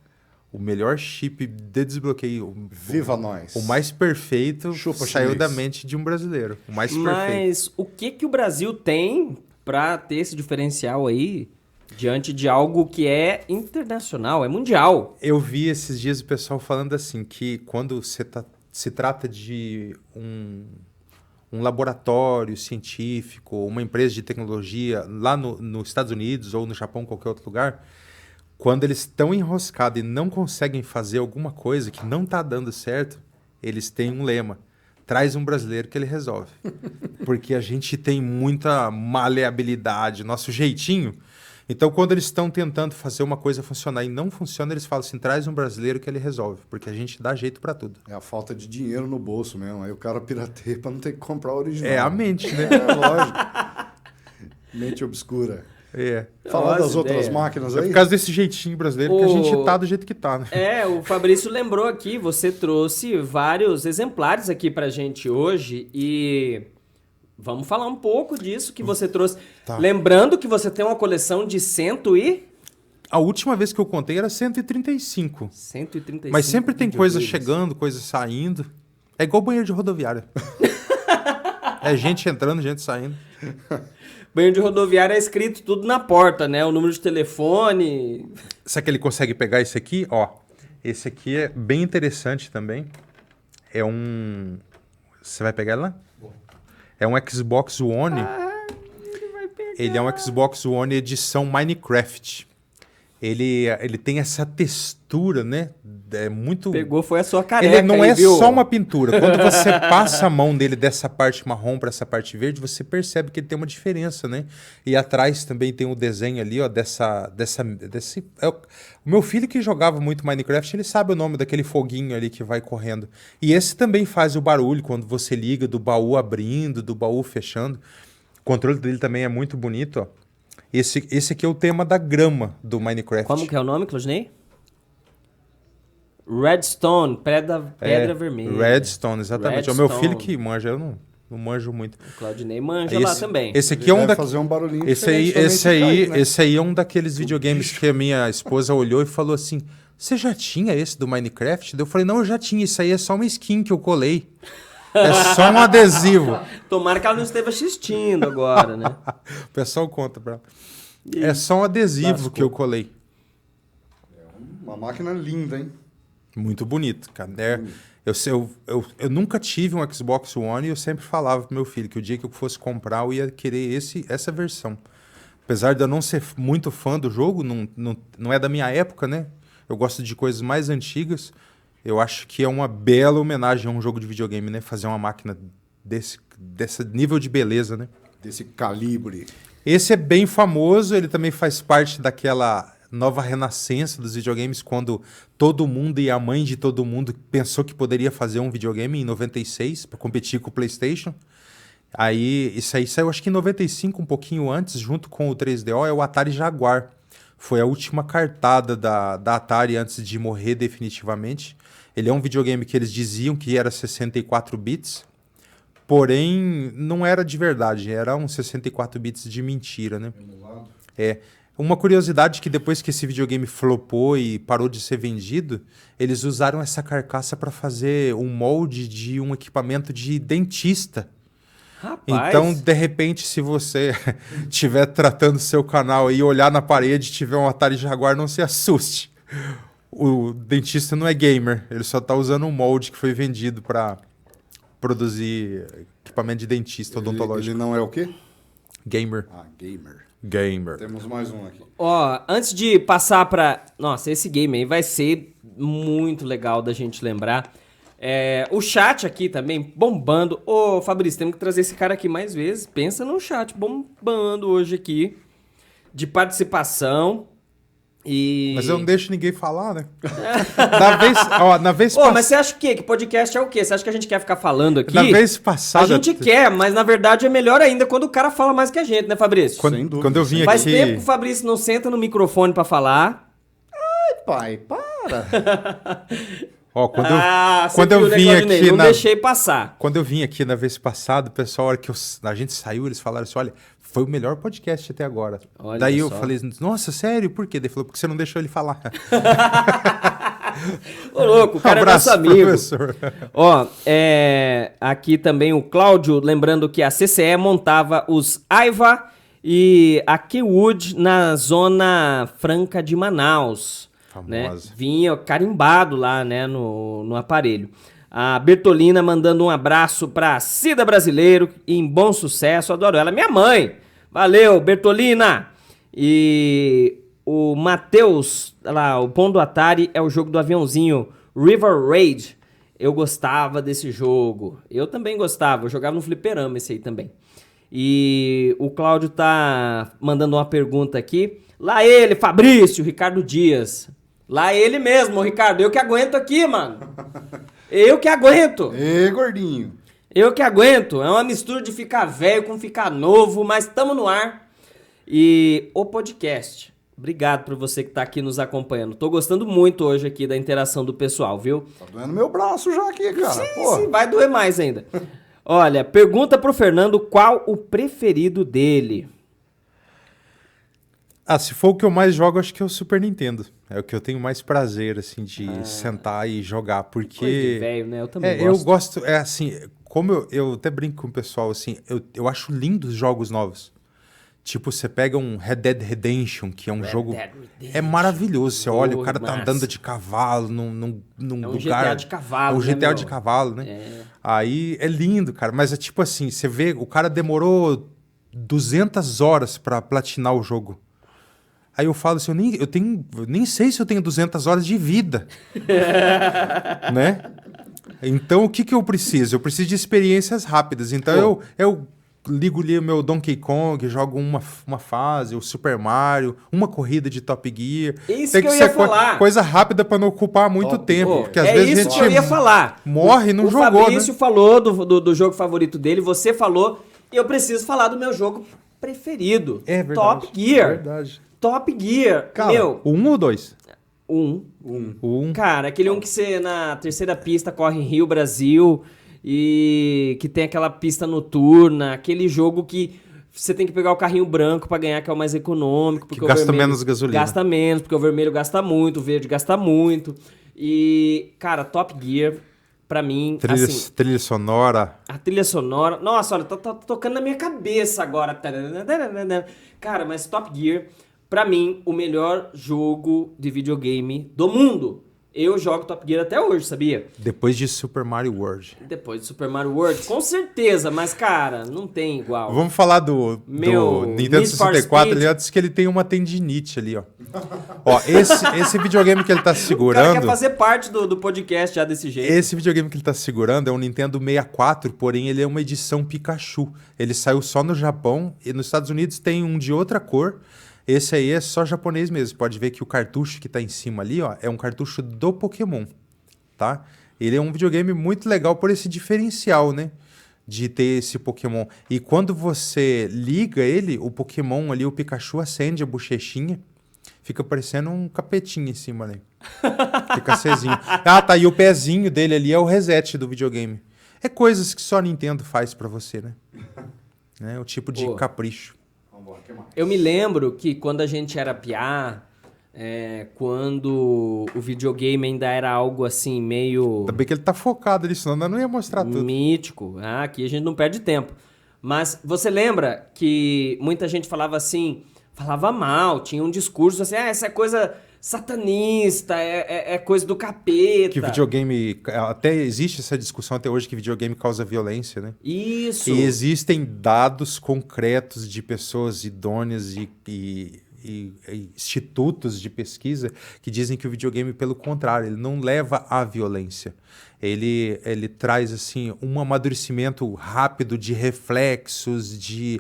o melhor chip de desbloqueio. Viva nós. O mais perfeito Chupa saiu chinês. da mente de um brasileiro. O mais perfeito. Mas o que o Brasil tem para ter esse diferencial aí diante de algo que é internacional, é mundial? Eu vi esses dias o pessoal falando assim, que quando se trata de um laboratório científico, uma empresa de tecnologia lá nos Estados Unidos ou no Japão, qualquer outro lugar, quando eles estão enroscados e não conseguem fazer alguma coisa que não tá dando certo, eles têm um lema. Traz um brasileiro que ele resolve. Porque a gente tem muita maleabilidade, nosso jeitinho. Então, quando eles estão tentando fazer uma coisa funcionar e não funciona, eles falam assim, traz um brasileiro que ele resolve. Porque a gente dá jeito para tudo. É a falta de dinheiro no bolso mesmo. Aí o cara pirateia para não ter que comprar o original. É a mente, né? É, lógico. Mente obscura. É. Falar das outras máquinas aí? É por causa desse jeitinho brasileiro que a gente tá do jeito que tá, né? O Fabrício lembrou aqui, você trouxe vários exemplares aqui pra gente hoje e vamos falar um pouco disso que você trouxe. Tá. Lembrando que você tem uma coleção de 135. A última vez que eu contei era 135. 135. Mas sempre tem coisa chegando, coisa saindo. É igual banheiro de rodoviária. É gente entrando, gente saindo. Banheiro de rodoviária é escrito tudo na porta, né? O número de telefone. Será que ele consegue pegar esse aqui? Ó, esse aqui é bem interessante também. É um... Você vai pegar ele lá? É um Xbox One. Ele vai pegar. Ele é um Xbox One edição Minecraft. Ele tem essa textura, né? É muito... Pegou, foi a sua careca. Ele não aí, é viu? só uma pintura. Quando você passa a mão dele dessa parte marrom para essa parte verde, você percebe que ele tem uma diferença, né? E atrás também tem o desenho ali, ó, o meu filho que jogava muito Minecraft, ele sabe o nome daquele foguinho ali que vai correndo. E esse também faz o barulho quando você liga do baú abrindo, do baú fechando. O controle dele também é muito bonito, ó. Esse aqui é o tema da grama do Minecraft. Como que é o nome, Claudinei? Redstone, pedra vermelha. Redstone, exatamente. É o meu filho que manja, eu não manjo muito. O Claudinei manja lá também. Esse aqui é um fazer um barulhinho esse aí é um daqueles videogames que a minha esposa olhou e falou assim, você já tinha esse do Minecraft? Eu falei, não, eu já tinha, isso aí é só uma skin que eu colei. É só um adesivo. Tomara que ela não esteja assistindo agora, né? O pessoal conta pra ela. É só um adesivo que eu colei. É uma máquina linda, hein? Muito bonito, cara. Eu nunca tive um Xbox One e eu sempre falava pro meu filho que o dia que eu fosse comprar eu ia querer essa versão. Apesar de eu não ser muito fã do jogo, não é da minha época, né? Eu gosto de coisas mais antigas. Eu acho que é uma bela homenagem a um jogo de videogame, né? Fazer uma máquina desse nível de beleza, né? Desse calibre. Esse é bem famoso, ele também faz parte daquela nova renascença dos videogames, quando todo mundo e a mãe de todo mundo pensou que poderia fazer um videogame em 96 para competir com o PlayStation. Aí, isso aí saiu acho que em 95, um pouquinho antes, junto com o 3DO, é o Atari Jaguar. Foi a última cartada da Atari antes de morrer definitivamente. Ele é um videogame que eles diziam que era 64 bits, porém não era de verdade, era um 64 bits de mentira, né? É. Uma curiosidade que depois que esse videogame flopou e parou de ser vendido, eles usaram essa carcaça para fazer um molde de um equipamento de dentista. Rapaz. Então, de repente, se você estiver tratando seu canal e olhar na parede e tiver um Atari Jaguar, não se assuste. O dentista não é gamer, ele só está usando um molde que foi vendido para produzir equipamento de dentista odontológico. Ele não é o quê? Gamer. Ah, gamer. Gamer. Temos mais um aqui. Ó, antes de passar pra... Nossa, esse game aí vai ser muito legal da gente lembrar. O chat aqui também bombando. Ô, Fabrício, temos que trazer esse cara aqui mais vezes. Pensa no chat bombando hoje aqui. De participação. Mas eu não deixo ninguém falar, né? na vez passada... mas você acha o quê? Que podcast é o quê? Você acha que a gente quer ficar falando aqui? Na vez passada... A gente quer, mas na verdade é melhor ainda quando o cara fala mais que a gente, né, Fabrício? Sem dúvida. Quando eu vim Faz aqui... tempo que o Fabrício não senta no microfone pra falar. Ai, pai, para! Ó, quando eu vim aqui não deixei passar. Quando eu vim aqui na vez passada, o pessoal, a hora que a gente saiu, eles falaram assim, olha, foi o melhor podcast até agora. Olha Daí só. eu falei, nossa, sério? Por quê? Ele falou, porque você não deixou ele falar. Ô, louco, o cara abraço, é nosso amigo. professor. Ó, aqui também o Cláudio, lembrando que a CCE montava os Aiva e a Keywood na Zona Franca de Manaus. Né? Famosa. Vinha carimbado lá, né, no aparelho. A Bertolina mandando um abraço pra Cida Brasileiro, em bom sucesso, adoro ela. Minha mãe! Valeu, Bertolina! E O Matheus, lá, o Pão do Atari é o jogo do aviãozinho River Raid. Eu gostava desse jogo. Eu também gostava. Eu jogava no fliperama esse aí também. E o Cláudio tá mandando uma pergunta aqui. Lá ele, Fabrício, Ricardo Dias. Lá ele mesmo, Ricardo. Eu que aguento aqui, mano. Eu que aguento. Ê, gordinho. Eu que aguento. É uma mistura de ficar velho com ficar novo, mas estamos no ar. E o podcast. Obrigado por você que tá aqui nos acompanhando. Tô gostando muito hoje aqui da interação do pessoal, viu? Tá doendo meu braço já aqui, cara. Sim, vai doer mais ainda. Olha, pergunta pro Fernando qual o preferido dele. Se for o que eu mais jogo, acho que é o Super Nintendo. É o que eu tenho mais prazer, assim, de sentar e jogar, porque... Coisa de velho, né? Eu também gosto. Eu gosto, assim, como eu até brinco com o pessoal, assim, eu acho lindo os jogos novos. Tipo, você pega um Red Dead Redemption, que é um jogo... É maravilhoso. Você olha, o cara tá andando de cavalo num lugar... GTA de cavalo, É um né, GTA meu? de cavalo, né? É. Aí é lindo, cara. Mas é tipo assim, você vê, o cara demorou 200 horas pra platinar o jogo. Aí eu falo assim, eu nem sei se eu tenho 200 horas de vida. Né? Então, o que eu preciso? Eu preciso de experiências rápidas. Então, eu ligo ali o meu Donkey Kong, jogo uma fase, o Super Mario, uma corrida de Top Gear. Isso Tem que eu ser ia falar. coisa rápida para não ocupar muito Top tempo. Pô, Porque às é vezes a isso gente que eu ia falar. morre e não jogou, O Fabrício né? falou do jogo favorito dele, você falou, e eu preciso falar do meu jogo preferido. É verdade. Top Gear. É verdade. Top Gear. Cara, Meu, O 1 ou 2? um. O 1. Cara, aquele um que você na terceira pista corre em Rio, Brasil, e que tem aquela pista noturna, aquele jogo que você tem que pegar o carrinho branco pra ganhar, que é o mais econômico. Porque Que o gasta vermelho menos gasolina. Gasta menos, porque o vermelho gasta muito, o verde gasta muito. E, cara, Top Gear, pra mim, assim, Trilha sonora. a trilha sonora... Nossa, olha, tá tocando na minha cabeça agora. Cara, mas Top Gear, pra mim, o melhor jogo de videogame do mundo. Eu jogo Top Gear até hoje, sabia? Depois de Super Mario World. Depois de Super Mario World, com certeza, mas, cara, não tem igual. Vamos falar do Meu, Nintendo Need for 64 Speed. ali, antes que ele tem uma tendinite ali, ó. Ó, esse videogame que ele tá O cara quer segurando... fazer parte do podcast já desse jeito. Esse videogame que ele tá segurando é um Nintendo 64, porém ele é uma edição Pikachu. Ele saiu só no Japão e nos Estados Unidos tem um de outra cor. Esse aí é só japonês mesmo. Pode ver que o cartucho que tá em cima ali, ó, é um cartucho do Pokémon, tá? Ele é um videogame muito legal por esse diferencial, né? De ter esse Pokémon. E quando você liga ele, o Pokémon ali, o Pikachu, acende a bochechinha. Fica parecendo um capetinho em cima, né? Fica acesinho. Tá. E o pezinho dele ali é o reset do videogame. É coisas que só a Nintendo faz pra você, né? É o tipo de Pô. capricho. Vambora, que mais? Eu me lembro que quando a gente era piá, quando o videogame ainda era algo assim, meio Também que ele tá focado ali, senão eu não ia mostrar tudo. mítico. Aqui a gente não perde tempo. Mas você lembra que muita gente falava assim, falava mal, tinha um discurso assim, essa é coisa satanista, é coisa do capeta. Que videogame... Até existe essa discussão até hoje que videogame causa violência, né? Isso. E existem dados concretos de pessoas idôneas e institutos de pesquisa que dizem que o videogame, pelo contrário, ele não leva à violência. Ele traz assim um amadurecimento rápido de reflexos, de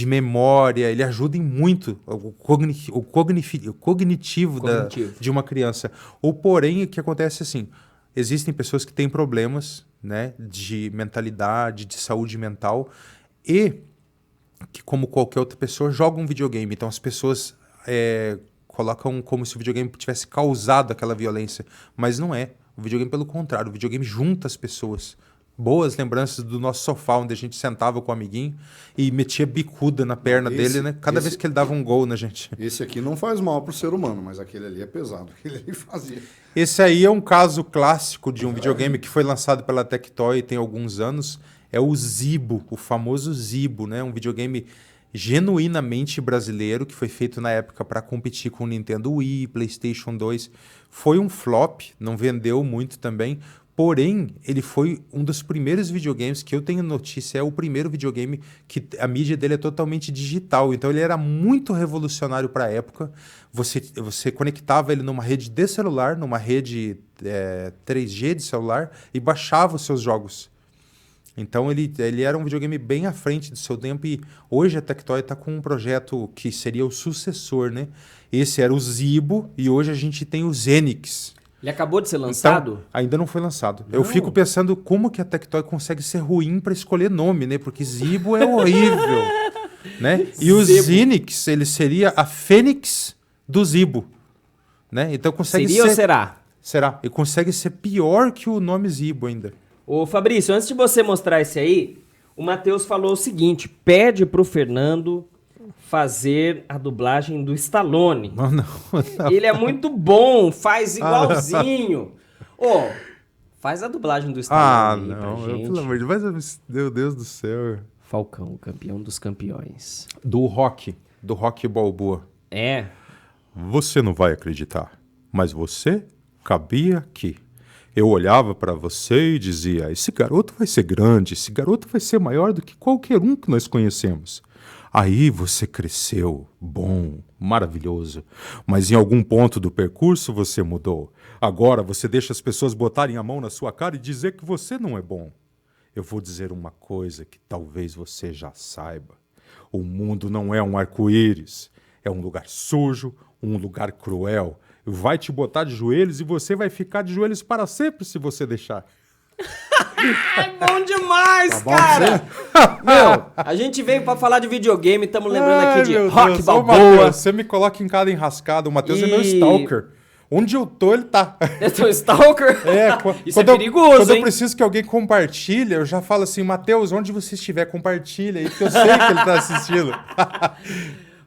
memória. Ele ajuda em muito o cognitivo de uma criança. Ou porém, o que acontece assim, existem pessoas que têm problemas, né, de mentalidade, de saúde mental e que, como qualquer outra pessoa, jogam videogame. Então as pessoas colocam como se o videogame tivesse causado aquela violência, mas não é. O videogame, pelo contrário, o videogame junta as pessoas. Boas lembranças do nosso sofá, onde a gente sentava com o amiguinho e metia bicuda na perna dele, né? Cada vez que ele dava um gol na gente. Esse aqui não faz mal pro ser humano, mas aquele ali é pesado. Aquele ali fazia. Esse aí é um caso clássico de um videogame que foi lançado pela Tectoy tem alguns anos. É o Zibo, o famoso Zibo, né? Um videogame genuinamente brasileiro, que foi feito na época para competir com o Nintendo Wii, PlayStation 2. Foi um flop, não vendeu muito também, Porém, ele foi um dos primeiros videogames que eu tenho notícia, é o primeiro videogame que a mídia dele é totalmente digital. Então ele era muito revolucionário para a época. Você conectava ele numa rede de celular, numa rede 3G de celular e baixava os seus jogos. Então ele era um videogame bem à frente do seu tempo e hoje a Tectoy está com um projeto que seria o sucessor, né? Esse era o Zibo e hoje a gente tem o Zenix. Ele acabou de ser lançado? Então, ainda não foi lançado. Não. Eu fico pensando como que a Tectoy consegue ser ruim para escolher nome, né? Porque Zibo é horrível, né? E o Zenix, ele seria a Fênix do Zibo, né? Então consegue Seria ser... ou será? Será. E consegue ser pior que o nome Zibo ainda. Ô Fabrício, antes de você mostrar esse aí, o Matheus falou o seguinte, pede pro Fernando fazer a dublagem do Stallone. Não. Ele é muito bom, faz igualzinho. Ô, faz a dublagem do Stallone aí pra gente. Pelo amor de Deus, mas, meu Deus do céu. Falcão, campeão dos campeões. Do Rock Balboa. É. Você não vai acreditar, mas você cabia aqui. Eu olhava para você e dizia, esse garoto vai ser grande, esse garoto vai ser maior do que qualquer um que nós conhecemos. Aí você cresceu, bom, maravilhoso, mas em algum ponto do percurso você mudou. Agora você deixa as pessoas botarem a mão na sua cara e dizer que você não é bom. Eu vou dizer uma coisa que talvez você já saiba. O mundo não é um arco-íris, é um lugar sujo, um lugar cruel. Vai te botar de joelhos e você vai ficar de joelhos para sempre se você deixar. É bom demais, Tá bom, cara! Meu, a gente veio pra falar de videogame, estamos lembrando aqui de Rock Deus. Balboa. Ô, Mateus, você me coloca em cada enrascada. O Matheus é meu stalker. Onde eu tô, ele tá. Eu sou stalker? Isso é perigoso, quando hein? eu preciso que alguém compartilhe, eu já falo assim, Matheus, onde você estiver, compartilha aí, porque eu sei que ele tá assistindo.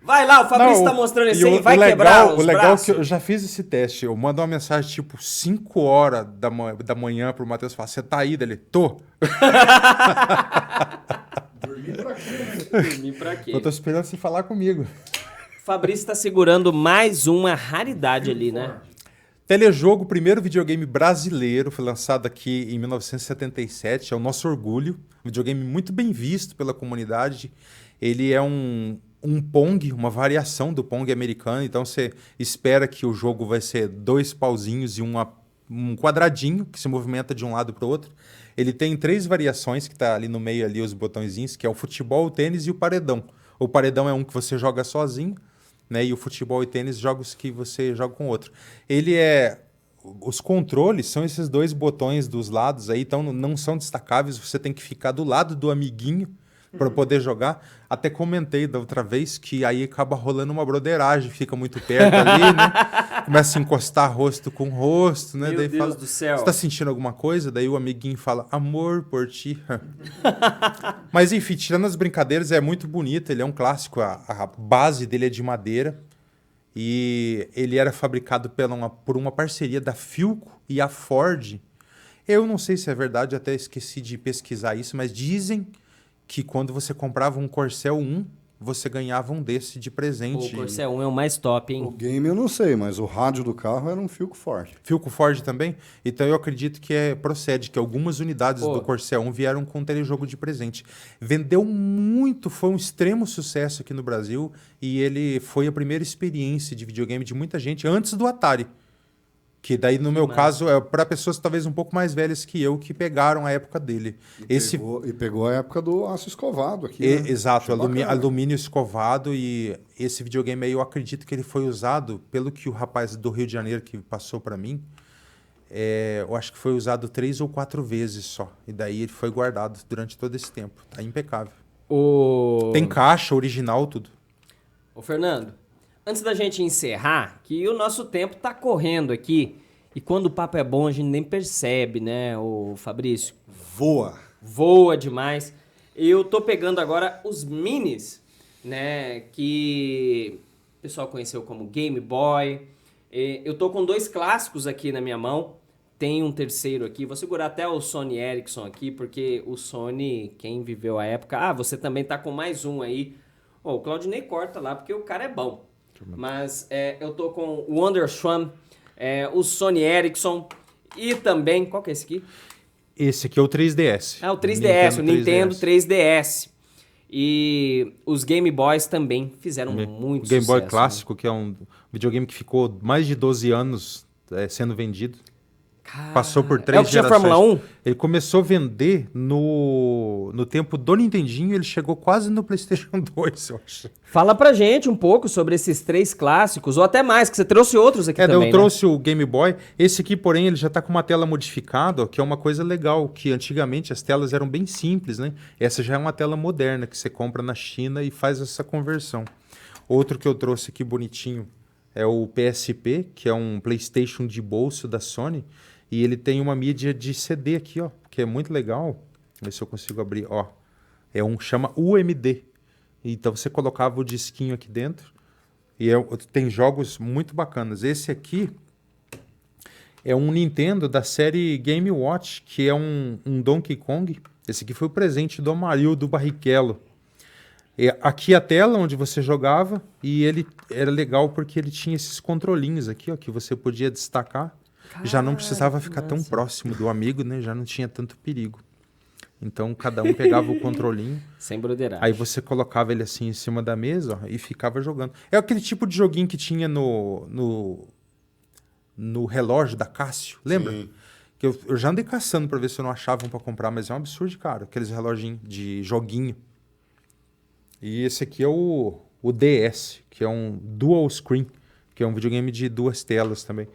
Vai lá, o Fabrício tá mostrando esse aí, vai quebrar os O legal braços. é que eu já fiz esse teste. Eu mando uma mensagem tipo 5 horas da manhã pro Matheus falar, você tá aí? Dele, tô. Dormir pra quê? Eu tô esperando você falar comigo. O Fabrício tá segurando mais uma raridade ali, né? Telejogo, o primeiro videogame brasileiro, foi lançado aqui em 1977, é o nosso orgulho. Um videogame muito bem visto pela comunidade. Ele é um Pong, uma variação do Pong americano, então você espera que o jogo vai ser 2 pauzinhos e um quadradinho que se movimenta de um lado para o outro. Ele tem 3 variações, que está ali no meio, ali os botõezinhos, que é o futebol, o tênis e o paredão. O paredão é um que você joga sozinho, né? E o futebol e tênis, jogos que você joga com outro. Os controles são esses 2 botões dos lados aí, então não são destacáveis, você tem que ficar do lado do amiguinho para poder jogar. Até comentei da outra vez que aí acaba rolando uma broderagem, fica muito perto ali, né? Começa a encostar rosto com rosto, né? Meu Daí Deus fala, do céu. você tá sentindo alguma coisa? Daí o amiguinho fala, amor por ti. Mas enfim, tirando as brincadeiras, é muito bonito, ele é um clássico, a base dele é de madeira e ele era fabricado por uma parceria da Philco e a Ford. Eu não sei se é verdade, até esqueci de pesquisar isso, mas dizem que quando você comprava um Corcel 1, você ganhava um desse de presente. O Corcel 1 é o mais top, hein? O game eu não sei, mas o rádio do carro era um Philco Ford. Philco Ford também? Então eu acredito que procede, que algumas unidades do Corcel 1 vieram com um telejogo de presente. Vendeu muito, foi um extremo sucesso aqui no Brasil e ele foi a primeira experiência de videogame de muita gente antes do Atari. Que daí, no meu caso, é para pessoas talvez um pouco mais velhas que eu, que pegaram a época dele. Pegou a época do aço escovado aqui, né? Exato, alumínio escovado. E esse videogame aí, eu acredito que ele foi usado, pelo que o rapaz do Rio de Janeiro que passou para mim, eu acho que foi usado 3 ou 4 vezes só. E daí ele foi guardado durante todo esse tempo. Tá impecável. Tem caixa, original, tudo. Ô, Fernando, antes da gente encerrar, que o nosso tempo tá correndo aqui, e quando o papo é bom a gente nem percebe, né, ô Fabrício? Voa demais. Eu tô pegando agora os minis, né, que o pessoal conheceu como Game Boy. Eu tô com 2 clássicos aqui na minha mão, tem um terceiro aqui, vou segurar até o Sony Ericsson aqui, porque o Sony, quem viveu a época... você também tá com mais um aí. O Claudinei corta lá, porque o cara é bom. Mas eu tô com o Wonderswan, o Sony Ericsson E também, qual que é esse aqui? Esse aqui é o 3DS. É o 3DS, o Nintendo 3DS. E os Game Boys também fizeram muito sucesso. Game Boy Clássico, né? que é um videogame que ficou mais de 12 anos sendo vendido. Passou por 3 gerações. É o que tinha Fórmula 1? Ele começou a vender no tempo do Nintendinho, ele chegou quase no PlayStation 2, eu acho. Fala pra gente um pouco sobre esses 3 clássicos, ou até mais, que você trouxe outros aqui também, eu trouxe o Game Boy. Esse aqui, porém, ele já tá com uma tela modificada, ó, que é uma coisa legal, que antigamente as telas eram bem simples, né? Essa já é uma tela moderna, que você compra na China e faz essa conversão. Outro que eu trouxe aqui bonitinho é o PSP, que é um PlayStation de bolso da Sony. E ele tem uma mídia de CD aqui, ó, que é muito legal. Vamos ver se eu consigo abrir, ó. Chama UMD. Então você colocava o disquinho aqui dentro e tem jogos muito bacanas. Esse aqui é um Nintendo da série Game Watch, que é um Donkey Kong. Esse aqui foi o presente do Amarildo Barrichello. Aqui a tela onde você jogava, e ele era legal porque ele tinha esses controlinhos aqui, ó, que você podia destacar. Já não precisava ficar tão próximo do amigo, né? Já não tinha tanto perigo. Então, cada um pegava o controlinho. Sem broderagem. Aí você colocava ele assim em cima da mesa, ó, e ficava jogando. É aquele tipo de joguinho que tinha no relógio da Cássio, lembra? Sim. Que eu já andei caçando pra ver se eu não achava um pra comprar, mas é um absurdo, cara. Aqueles reloginhos de joguinho. E esse aqui é o DS, que é um dual screen, que é um videogame de 2 telas também.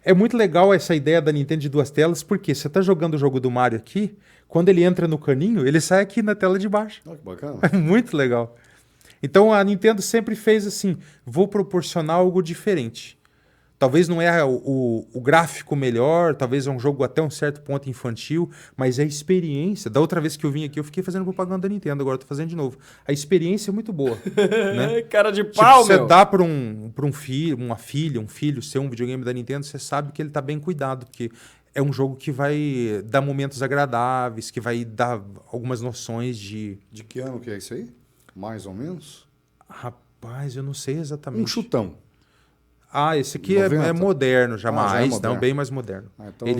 É muito legal essa ideia da Nintendo de 2 telas, porque você tá jogando o jogo do Mario aqui, quando ele entra no caninho, ele sai aqui na tela de baixo. Oh, que bacana. É muito legal. Então a Nintendo sempre fez assim, vou proporcionar algo diferente. Talvez não é o gráfico melhor, talvez é um jogo até um certo ponto infantil, mas a experiência... Da outra vez que eu vim aqui, eu fiquei fazendo propaganda da Nintendo, agora eu tô fazendo de novo. A experiência é muito boa. Né? Cara de pau, você meu! dá para um filho, uma filha, um filho ser um videogame da Nintendo, você sabe que ele tá bem cuidado, porque é um jogo que vai dar momentos agradáveis, que vai dar algumas noções de... De que ano que é isso aí? Mais ou menos? Rapaz, eu não sei exatamente. Um chutão. Esse aqui é moderno, já é moderno. Bem mais moderno. Então... Ele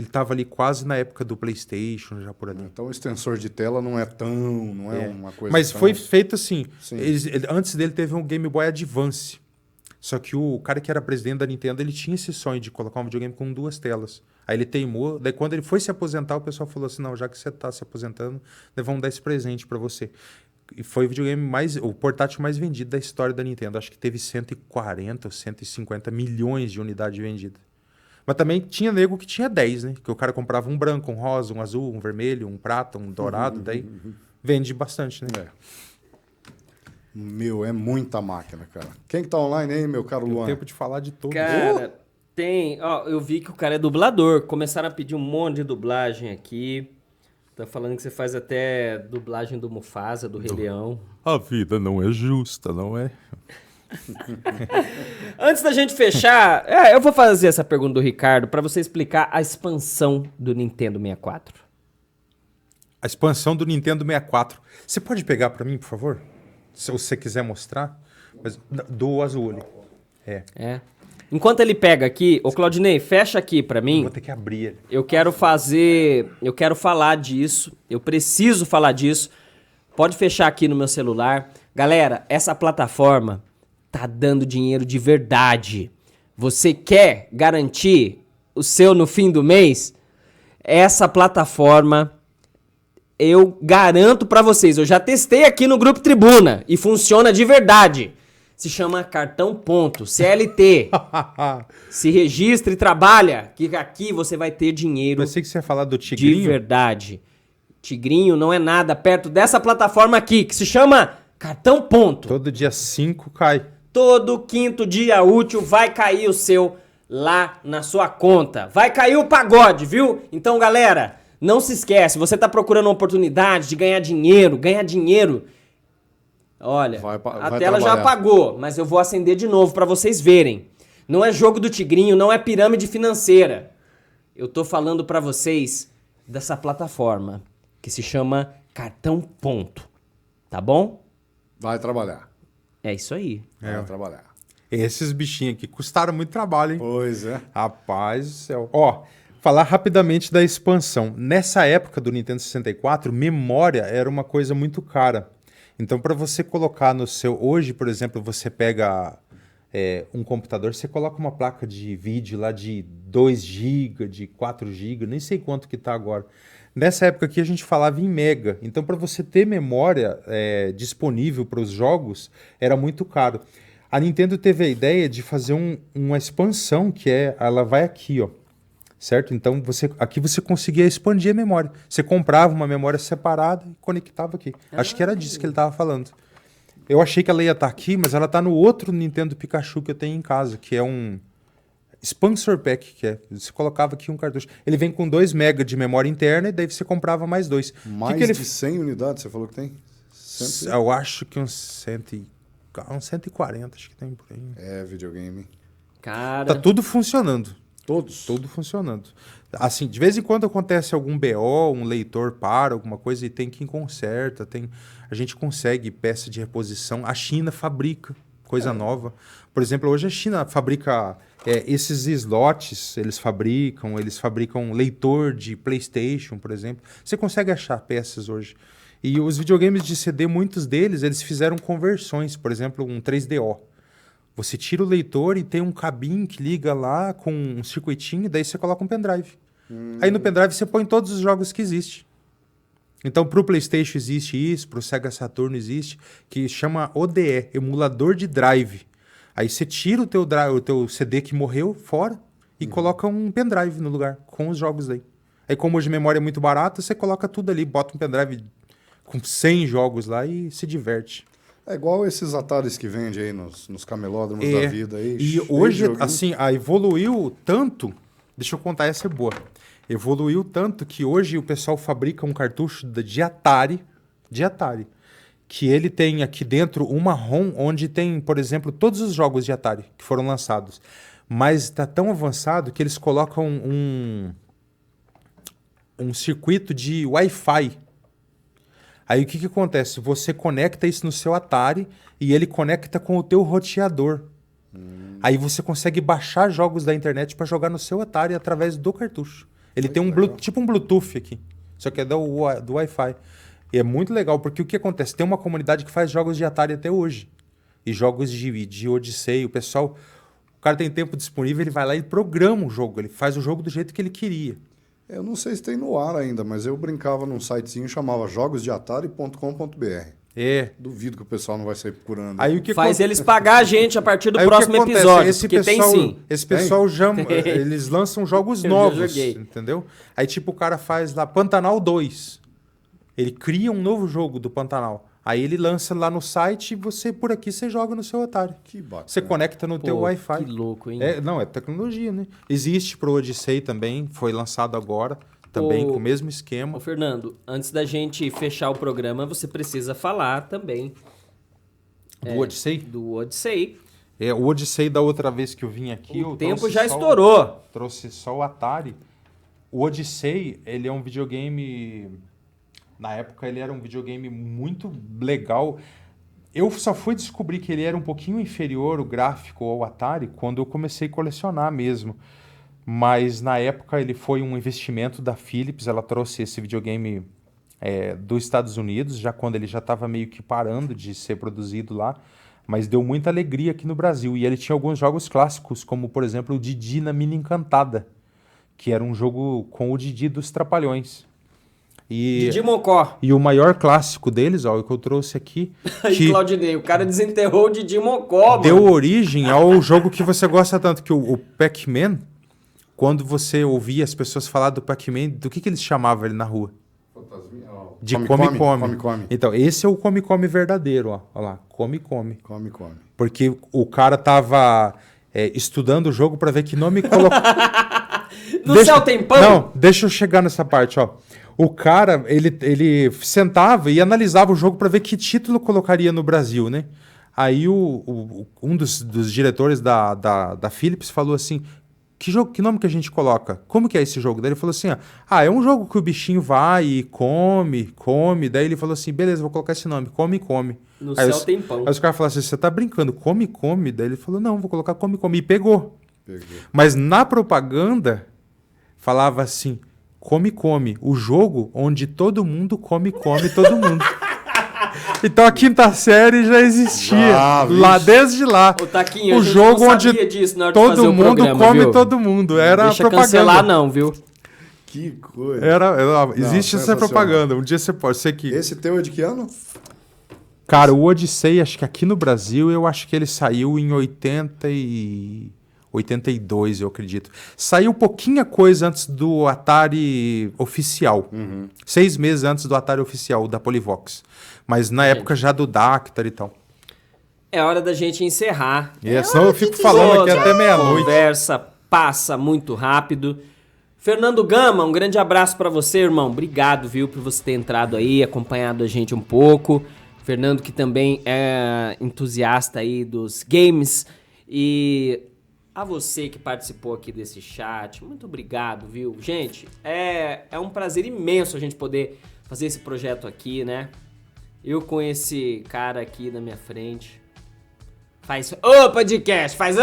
estava ali quase na época do PlayStation, já por ali. Então o extensor de tela não é uma coisa. Mas tão... foi feito assim. Sim. Antes dele teve um Game Boy Advance. Só que o cara que era presidente da Nintendo, ele tinha esse sonho de colocar um videogame com 2 telas. Aí ele teimou, daí quando ele foi se aposentar, o pessoal falou assim, não, já que você está se aposentando, nós vamos dar esse presente para você. E foi o portátil mais vendido da história da Nintendo. Acho que teve 140 ou 150 milhões de unidades vendidas. Mas também tinha nego que tinha 10, né? Que o cara comprava um branco, um rosa, um azul, um vermelho, um prata, um dourado. Daí vende bastante, né? Meu, é muita máquina, cara. Quem que tá online aí, meu caro Luan? Tempo de falar de todos. Cara, tem... Ó, eu vi que o cara é dublador. Começaram a pedir um monte de dublagem aqui. Tá falando que você faz até dublagem do Mufasa, do Rei Leão. A vida não é justa, não é? Antes da gente fechar, eu vou fazer essa pergunta do Ricardo para você explicar a expansão do Nintendo 64. A expansão do Nintendo 64. Você pode pegar para mim, por favor? Se você quiser mostrar. Mas, do azul ali. Enquanto ele pega aqui, ô Claudinei, fecha aqui pra mim. Eu vou ter que abrir ele. Eu quero falar disso, eu preciso falar disso. Pode fechar aqui no meu celular. Galera, essa plataforma tá dando dinheiro de verdade. Você quer garantir o seu no fim do mês? Essa plataforma, eu garanto pra vocês, eu já testei aqui no Grupo Tribuna e funciona de verdade. Se chama Cartão Ponto, CLT. Se registra e trabalha, que aqui você vai ter dinheiro. Eu sei que você ia falar do Tigrinho. De verdade. Tigrinho não é nada perto dessa plataforma aqui, que se chama Cartão Ponto. Todo dia 5 cai. Todo quinto dia útil vai cair o seu lá na sua conta. Vai cair o pagode, viu? Então, galera, não se esquece, você tá procurando uma oportunidade de ganhar dinheiro. Olha, a tela já apagou, mas eu vou acender de novo pra vocês verem. Não é jogo do Tigrinho, não é pirâmide financeira. Eu tô falando pra vocês dessa plataforma que se chama Cartão Ponto. Tá bom? Vai trabalhar. É isso aí. Vai trabalhar. Esses bichinhos aqui custaram muito trabalho, hein? Pois é. Rapaz do céu. Ó, falar rapidamente da expansão. Nessa época do Nintendo 64, memória era uma coisa muito cara. Então, para você colocar no seu... Hoje, por exemplo, você pega um computador, você coloca uma placa de vídeo lá de 2 GB, de 4 GB, nem sei quanto que está agora. Nessa época aqui a gente falava em mega. Então, para você ter memória disponível para os jogos, era muito caro. A Nintendo teve a ideia de fazer uma expansão, ela vai aqui, ó. Certo? Então, aqui você conseguia expandir a memória. Você comprava uma memória separada e conectava aqui. Acho que era disso que ele estava falando. Eu achei que ela ia estar aqui, mas ela está no outro Nintendo Pikachu que eu tenho em casa, que é um Expansor Pack, você colocava aqui um cartucho. Ele vem com 2 MB de memória interna e daí você comprava mais 2. Mais de 100 unidades, você falou que tem? Eu acho que uns 140, acho que tem por aí. É, videogame. Cara... Tá tudo funcionando. Todos? Tudo funcionando. Assim, de vez em quando acontece algum BO, um leitor para, alguma coisa, e tem quem conserta. A gente consegue peça de reposição. A China fabrica coisa nova. Por exemplo, hoje a China fabrica esses slots, eles fabricam leitor de PlayStation, por exemplo. Você consegue achar peças hoje. E os videogames de CD, muitos deles, eles fizeram conversões. Por exemplo, um 3DO. Você tira o leitor e tem um cabinho que liga lá com um circuitinho, e daí você coloca um pendrive. Aí no pendrive você põe todos os jogos que existem. Então, para o PlayStation existe isso, para o Sega Saturn existe, que chama ODE, emulador de drive. Aí você tira o teu CD que morreu fora e coloca um pendrive no lugar, com os jogos daí. Aí, como hoje a memória é muito barata, você coloca tudo ali, bota um pendrive com 100 jogos lá e se diverte. É igual esses Ataris que vende aí nos camelódromos da vida. Aí, e hoje, assim, evoluiu tanto... Deixa eu contar, essa é boa. Evoluiu tanto que hoje o pessoal fabrica um cartucho de Atari, que ele tem aqui dentro uma ROM onde tem, por exemplo, todos os jogos de Atari que foram lançados. Mas está tão avançado que eles colocam um circuito de Wi-Fi. Aí o que acontece? Você conecta isso no seu Atari e ele conecta com o teu roteador. Aí você consegue baixar jogos da internet para jogar no seu Atari através do cartucho. Ele tem tipo um Bluetooth aqui, só que é do Wi-Fi. E é muito legal, porque o que acontece? Tem uma comunidade que faz jogos de Atari até hoje. E jogos de Odyssey, o cara tem tempo disponível, ele vai lá e programa o jogo. Ele faz o jogo do jeito que ele queria. Eu não sei se tem no ar ainda, mas eu brincava num sitezinho, chamava jogosdeatari.com.br. Duvido que o pessoal não vai sair procurando. Aí, faz eles pagar a gente a partir do próximo episódio, porque tem sim. Esse pessoal eles lançam jogos novos, entendeu? Aí tipo o cara faz lá Pantanal 2. Ele cria um novo jogo do Pantanal. Aí ele lança lá no site e você joga no seu Atari. Que bacana. Você conecta no teu Wi-Fi. Que louco, hein? É tecnologia, né? Existe pro Odyssey também, foi lançado agora. Também com o mesmo esquema. Ô, Fernando, antes da gente fechar o programa, você precisa falar também... Do Odyssey? Do Odyssey. O Odyssey da outra vez que eu vim aqui... O tempo já estourou. Trouxe só o Atari. O Odyssey, ele é um videogame... Na época, ele era um videogame muito legal. Eu só fui descobrir que ele era um pouquinho inferior, o gráfico, ao Atari, quando eu comecei a colecionar mesmo. Mas na época ele foi um investimento da Philips, ela trouxe esse videogame dos Estados Unidos, já quando ele já estava meio que parando de ser produzido lá, mas deu muita alegria aqui no Brasil. E ele tinha alguns jogos clássicos, como por exemplo o Didi na Mina Encantada, que era um jogo com o Didi dos Trapalhões. Didi Mocó. E o maior clássico deles, o que eu trouxe aqui... Aí, Claudinei, o cara desenterrou o Didi Mocó, mano. Deu origem ao jogo que você gosta tanto, que o Pac-Man... Quando você ouvia as pessoas falar do Pac-Man, do que eles chamavam ele na rua? Fantasminha. De Come-Come. Então, esse é o Come-Come verdadeiro, ó. Olha lá, Come-Come. Come-Come. Porque o cara tava estudando o jogo para ver que nome colocar. Céu tem pão? Não, deixa eu chegar nessa parte, ó. O cara, ele sentava e analisava o jogo para ver que título colocaria no Brasil, né? Aí um dos diretores da Philips falou assim... Que nome que a gente coloca? Como que é esse jogo? Daí ele falou assim, é um jogo que o bichinho vai e come. Daí ele falou assim, beleza, vou colocar esse nome, Come. No céu tem pão. Aí os caras falaram assim, você tá brincando, Come? Daí ele falou, não, vou colocar Come. E pegou. Mas na propaganda, falava assim, come, o jogo onde todo mundo come todo mundo. Então a quinta série já existia, lá desde lá. Ô, Taquinho, o jogo onde disso na hora todo de fazer mundo programa, come viu? todo mundo, era Deixa propaganda. Cancelar não, viu? Que coisa. Existe essa propaganda, um dia você pode ser que... Esse teu é de que ano? Cara, o Odyssey, acho que aqui no Brasil, eu acho que ele saiu em 82, eu acredito. Saiu pouquinha coisa antes do Atari oficial. 6 meses antes do Atari oficial, da Polivox. Mas na época já do Dactar e tal. É hora da gente encerrar. Senão eu fico falando aqui até meia-noite. A conversa passa muito rápido. Fernando Gama, um grande abraço pra você, irmão. Obrigado, viu, por você ter entrado aí, acompanhado a gente um pouco. Fernando, que também é entusiasta aí dos games. E a você que participou aqui desse chat, muito obrigado, viu? Gente, é um prazer imenso a gente poder fazer esse projeto aqui, né? Eu com esse cara aqui na minha frente. Faz o podcast, faz.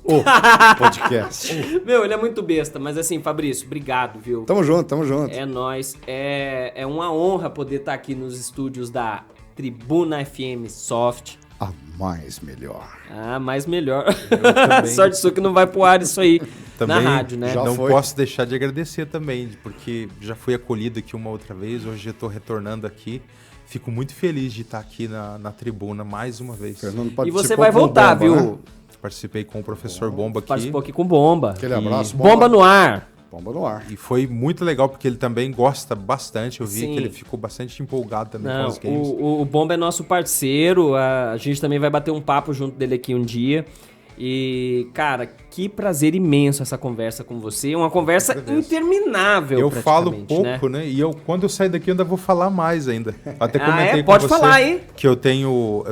O podcast. Meu, ele é muito besta, mas assim, Fabrício, obrigado, viu? Tamo junto. É nóis. É uma honra poder estar aqui nos estúdios da Tribuna FM Soft. A mais melhor. Ah, mais melhor. Sorte sua que não vai pro ar isso aí Também na rádio, né? Não foi. posso deixar de agradecer também, porque já fui acolhido aqui uma outra vez, hoje eu tô retornando aqui. Fico muito feliz de estar aqui na tribuna mais uma vez. Fernando E participou você vai com o voltar, Bomba, viu? né? Participei com o professor Bomba aqui. Participou aqui com Bomba. Aquele abraço, Bomba no ar. Bomba no ar. E foi muito legal, porque ele também gosta bastante. Eu vi Sim. que ele ficou bastante empolgado também com Não, os games. o Bomba é nosso parceiro, a gente também vai bater um papo junto dele aqui um dia. E, cara, que prazer imenso essa conversa com você. Uma conversa interminável, Eu falo praticamente, pouco, né? E quando eu sair daqui, eu ainda vou falar mais ainda. Até Ah, comentei com Pode você falar aí. que eu tenho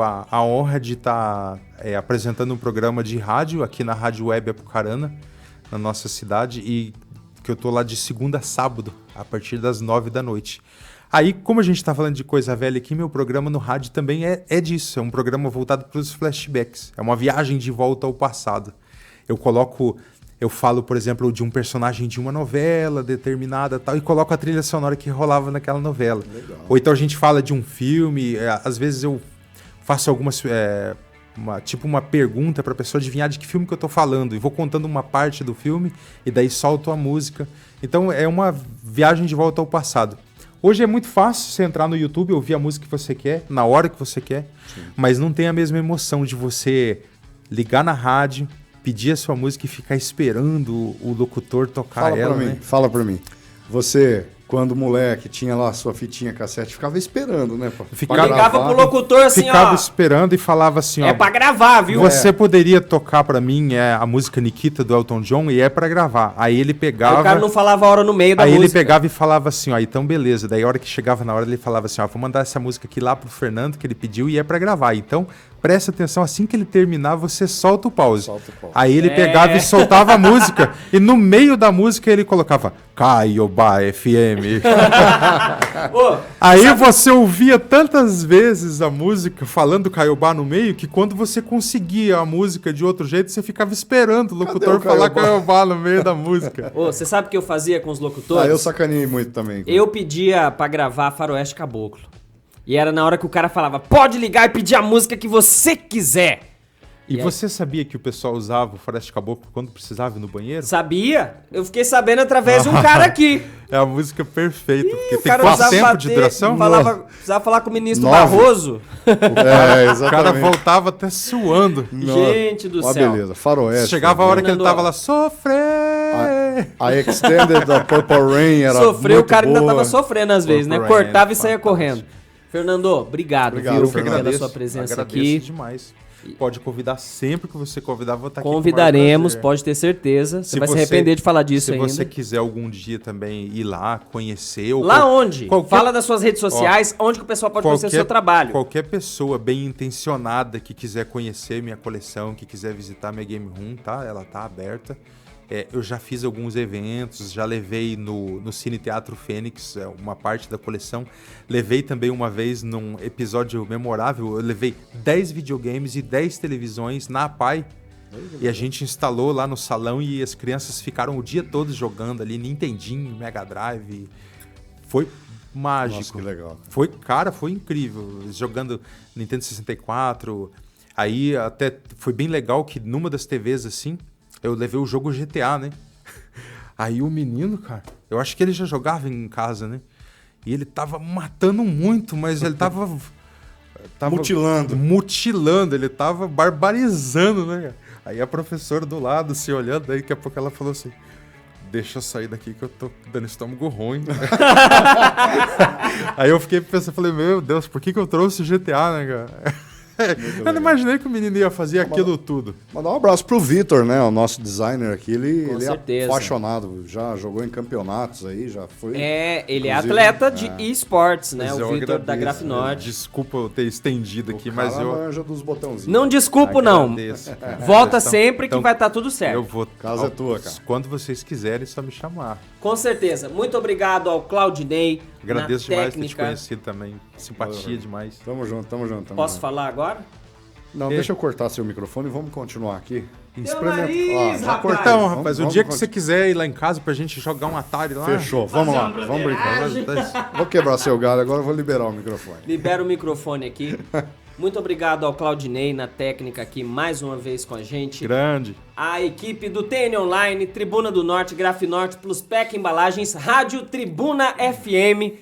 a honra de estar apresentando um programa de rádio aqui na Rádio Web Apucarana, na nossa cidade, e que eu tô lá de segunda a sábado, a partir das 9 da noite. Aí, como a gente tá falando de coisa velha aqui, meu programa no rádio também é disso. É um programa voltado para os flashbacks. É uma viagem de volta ao passado. Eu falo, por exemplo, de um personagem de uma novela determinada tal, e coloco a trilha sonora que rolava naquela novela. Legal. Ou então a gente fala de um filme, às vezes eu faço algumas... uma pergunta para a pessoa adivinhar de que filme que eu tô falando, e vou contando uma parte do filme, e daí solto a música. Então é uma viagem de volta ao passado. Hoje é muito fácil você entrar no YouTube, ouvir a música que você quer, na hora que você quer, mas não tem a mesma emoção de você ligar na rádio, pedir a sua música e ficar esperando o locutor tocar ela, né? Fala pra mim. Você, quando moleque, tinha lá a sua fitinha cassete, ficava esperando, né? Ligava pro locutor assim, ficava ó. esperando e falava assim, É ó. pra gravar, viu? Você poderia tocar pra mim a música Nikita do Elton John, e é pra gravar. Aí ele pegava... Aí o cara não falava a hora no meio da Aí música. ele pegava e falava assim, ó, então beleza. Daí a hora que chegava na hora, ele falava assim, ó, vou mandar essa música aqui lá pro Fernando, que ele pediu, e é pra gravar. Então, presta atenção, assim que ele terminar, você solta o pause. Aí ele pegava e soltava a música, e no meio da música ele colocava Caiobá FM. Aí você ouvia tantas vezes a música falando Caiobá no meio, que quando você conseguia a música de outro jeito, você ficava esperando o locutor falar Caiobá no meio da música. Você sabe o que eu fazia com os locutores? Eu sacaneei muito também. Eu pedia pra gravar Faroeste Caboclo. E era na hora que o cara falava, pode ligar e pedir a música que você quiser. E você sabia que o pessoal usava o Faroeste Caboclo quando precisava ir no banheiro? Sabia? Eu fiquei sabendo através de um cara aqui. É a música perfeita, porque O tem cara quanto precisava tempo bater, de duração? precisava falar com o ministro 9. Barroso. Exatamente. O cara voltava até suando. Gente do Ó, céu. beleza. Faroeste. Chegava a hora que ele Fernando, tava lá, sofrer! A Extended da Purple Rain era Sofreu, muito o cara ainda boa. tava sofrendo às vezes, né? Purple Rain, Cortava e saía fantástico. correndo. Fernando, obrigado, Obrigado, viu, Eu que Fernando, pela agradeço, sua presença agradeço aqui. demais. Pode convidar sempre que você convidar, vou estar aqui com o maior Convidaremos, prazer. pode ter certeza. Você Se vai se você- arrepender de falar disso Se ainda. você quiser algum dia também ir lá, conhecer... Ou Lá onde? qualquer- Fala das suas redes sociais, onde que o pessoal pode conhecer o seu trabalho. Qualquer pessoa bem intencionada que quiser conhecer minha coleção, que quiser visitar minha Game Room, tá? Ela tá aberta. Eu já fiz alguns eventos, já levei no Cine Teatro Fênix uma parte da coleção. Levei também uma vez num episódio memorável, eu levei 10 videogames e 10 televisões na APAI. E a gente instalou lá no salão e as crianças ficaram o dia todo jogando ali, Nintendinho, Mega Drive. Foi mágico. Nossa, que legal. Foi incrível. Jogando Nintendo 64. Aí até foi bem legal que numa das TVs assim, eu levei o jogo GTA, né? Aí o menino, cara, eu acho que ele já jogava em casa, né? E ele tava matando muito, mas ele tava mutilando, ele tava barbarizando, né, cara? Aí a professora do lado, se olhando, aí daqui a pouco ela falou assim: deixa eu sair daqui que eu tô dando estômago ruim. Aí eu fiquei pensando, falei, meu Deus, por que eu trouxe GTA, né, cara? Eu não imaginei que o menino ia fazer aquilo tudo. Mandar um abraço pro Vitor, né? O nosso designer aqui. Ele certeza. É apaixonado. Já jogou em campeonatos aí, já foi. Ele é atleta de esportes, né? Mas o Vitor da Grafnorte. Desculpa eu ter estendido aqui, mas eu... manja dos botãozinhos. Não desculpo, não. Volta sempre que vai estar tudo certo. Eu vou. Casa é tua, cara. Quando vocês quiserem, é só me chamar. Com certeza. Muito obrigado ao Claudinei. Agradeço demais ter te técnica. conhecido também. Simpatia demais. Tamo junto. Posso falar agora? Não, deixa eu cortar seu microfone e vamos continuar aqui. Nariz, já rapaz. cortamos, Então, rapaz, vamos o dia que você quiser ir lá em casa pra gente jogar um Atari lá... Fechou, vamos lá, vamos brincar. Vou quebrar seu galho, agora eu vou liberar o microfone. Libera o microfone aqui. Muito obrigado ao Claudinei na técnica aqui mais uma vez com a gente. Grande. A equipe do TN Online, Tribuna do Norte, Grafnorte, Plus Pack Embalagens, Rádio Tribuna FM.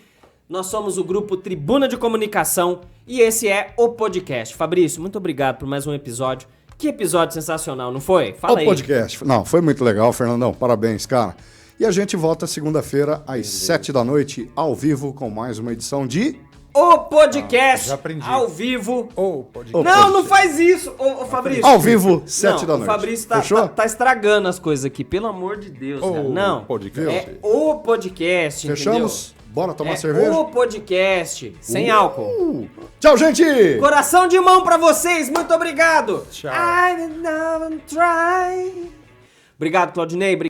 Nós somos o grupo Tribuna de Comunicação e esse é o podcast. Fabrício, muito obrigado por mais um episódio. Que episódio sensacional, não foi? Fala aí. O podcast. Não, foi muito legal, Fernandão. Parabéns, cara. E a gente volta segunda-feira às 7 da noite, ao vivo, com mais uma edição de... O podcast já aprendi. ao vivo. O podcast. Não faz isso, ô Fabrício. Ao vivo, 7 da noite. O Fabrício tá estragando as coisas aqui, pelo amor de Deus, cara. Não, podcast. é o podcast, Fechamos? entendeu? Bora tomar cerveja? O podcast, sem álcool. Tchau, gente! Coração de mão pra vocês, muito obrigado. Tchau. I did not try. Obrigado, Claudinei.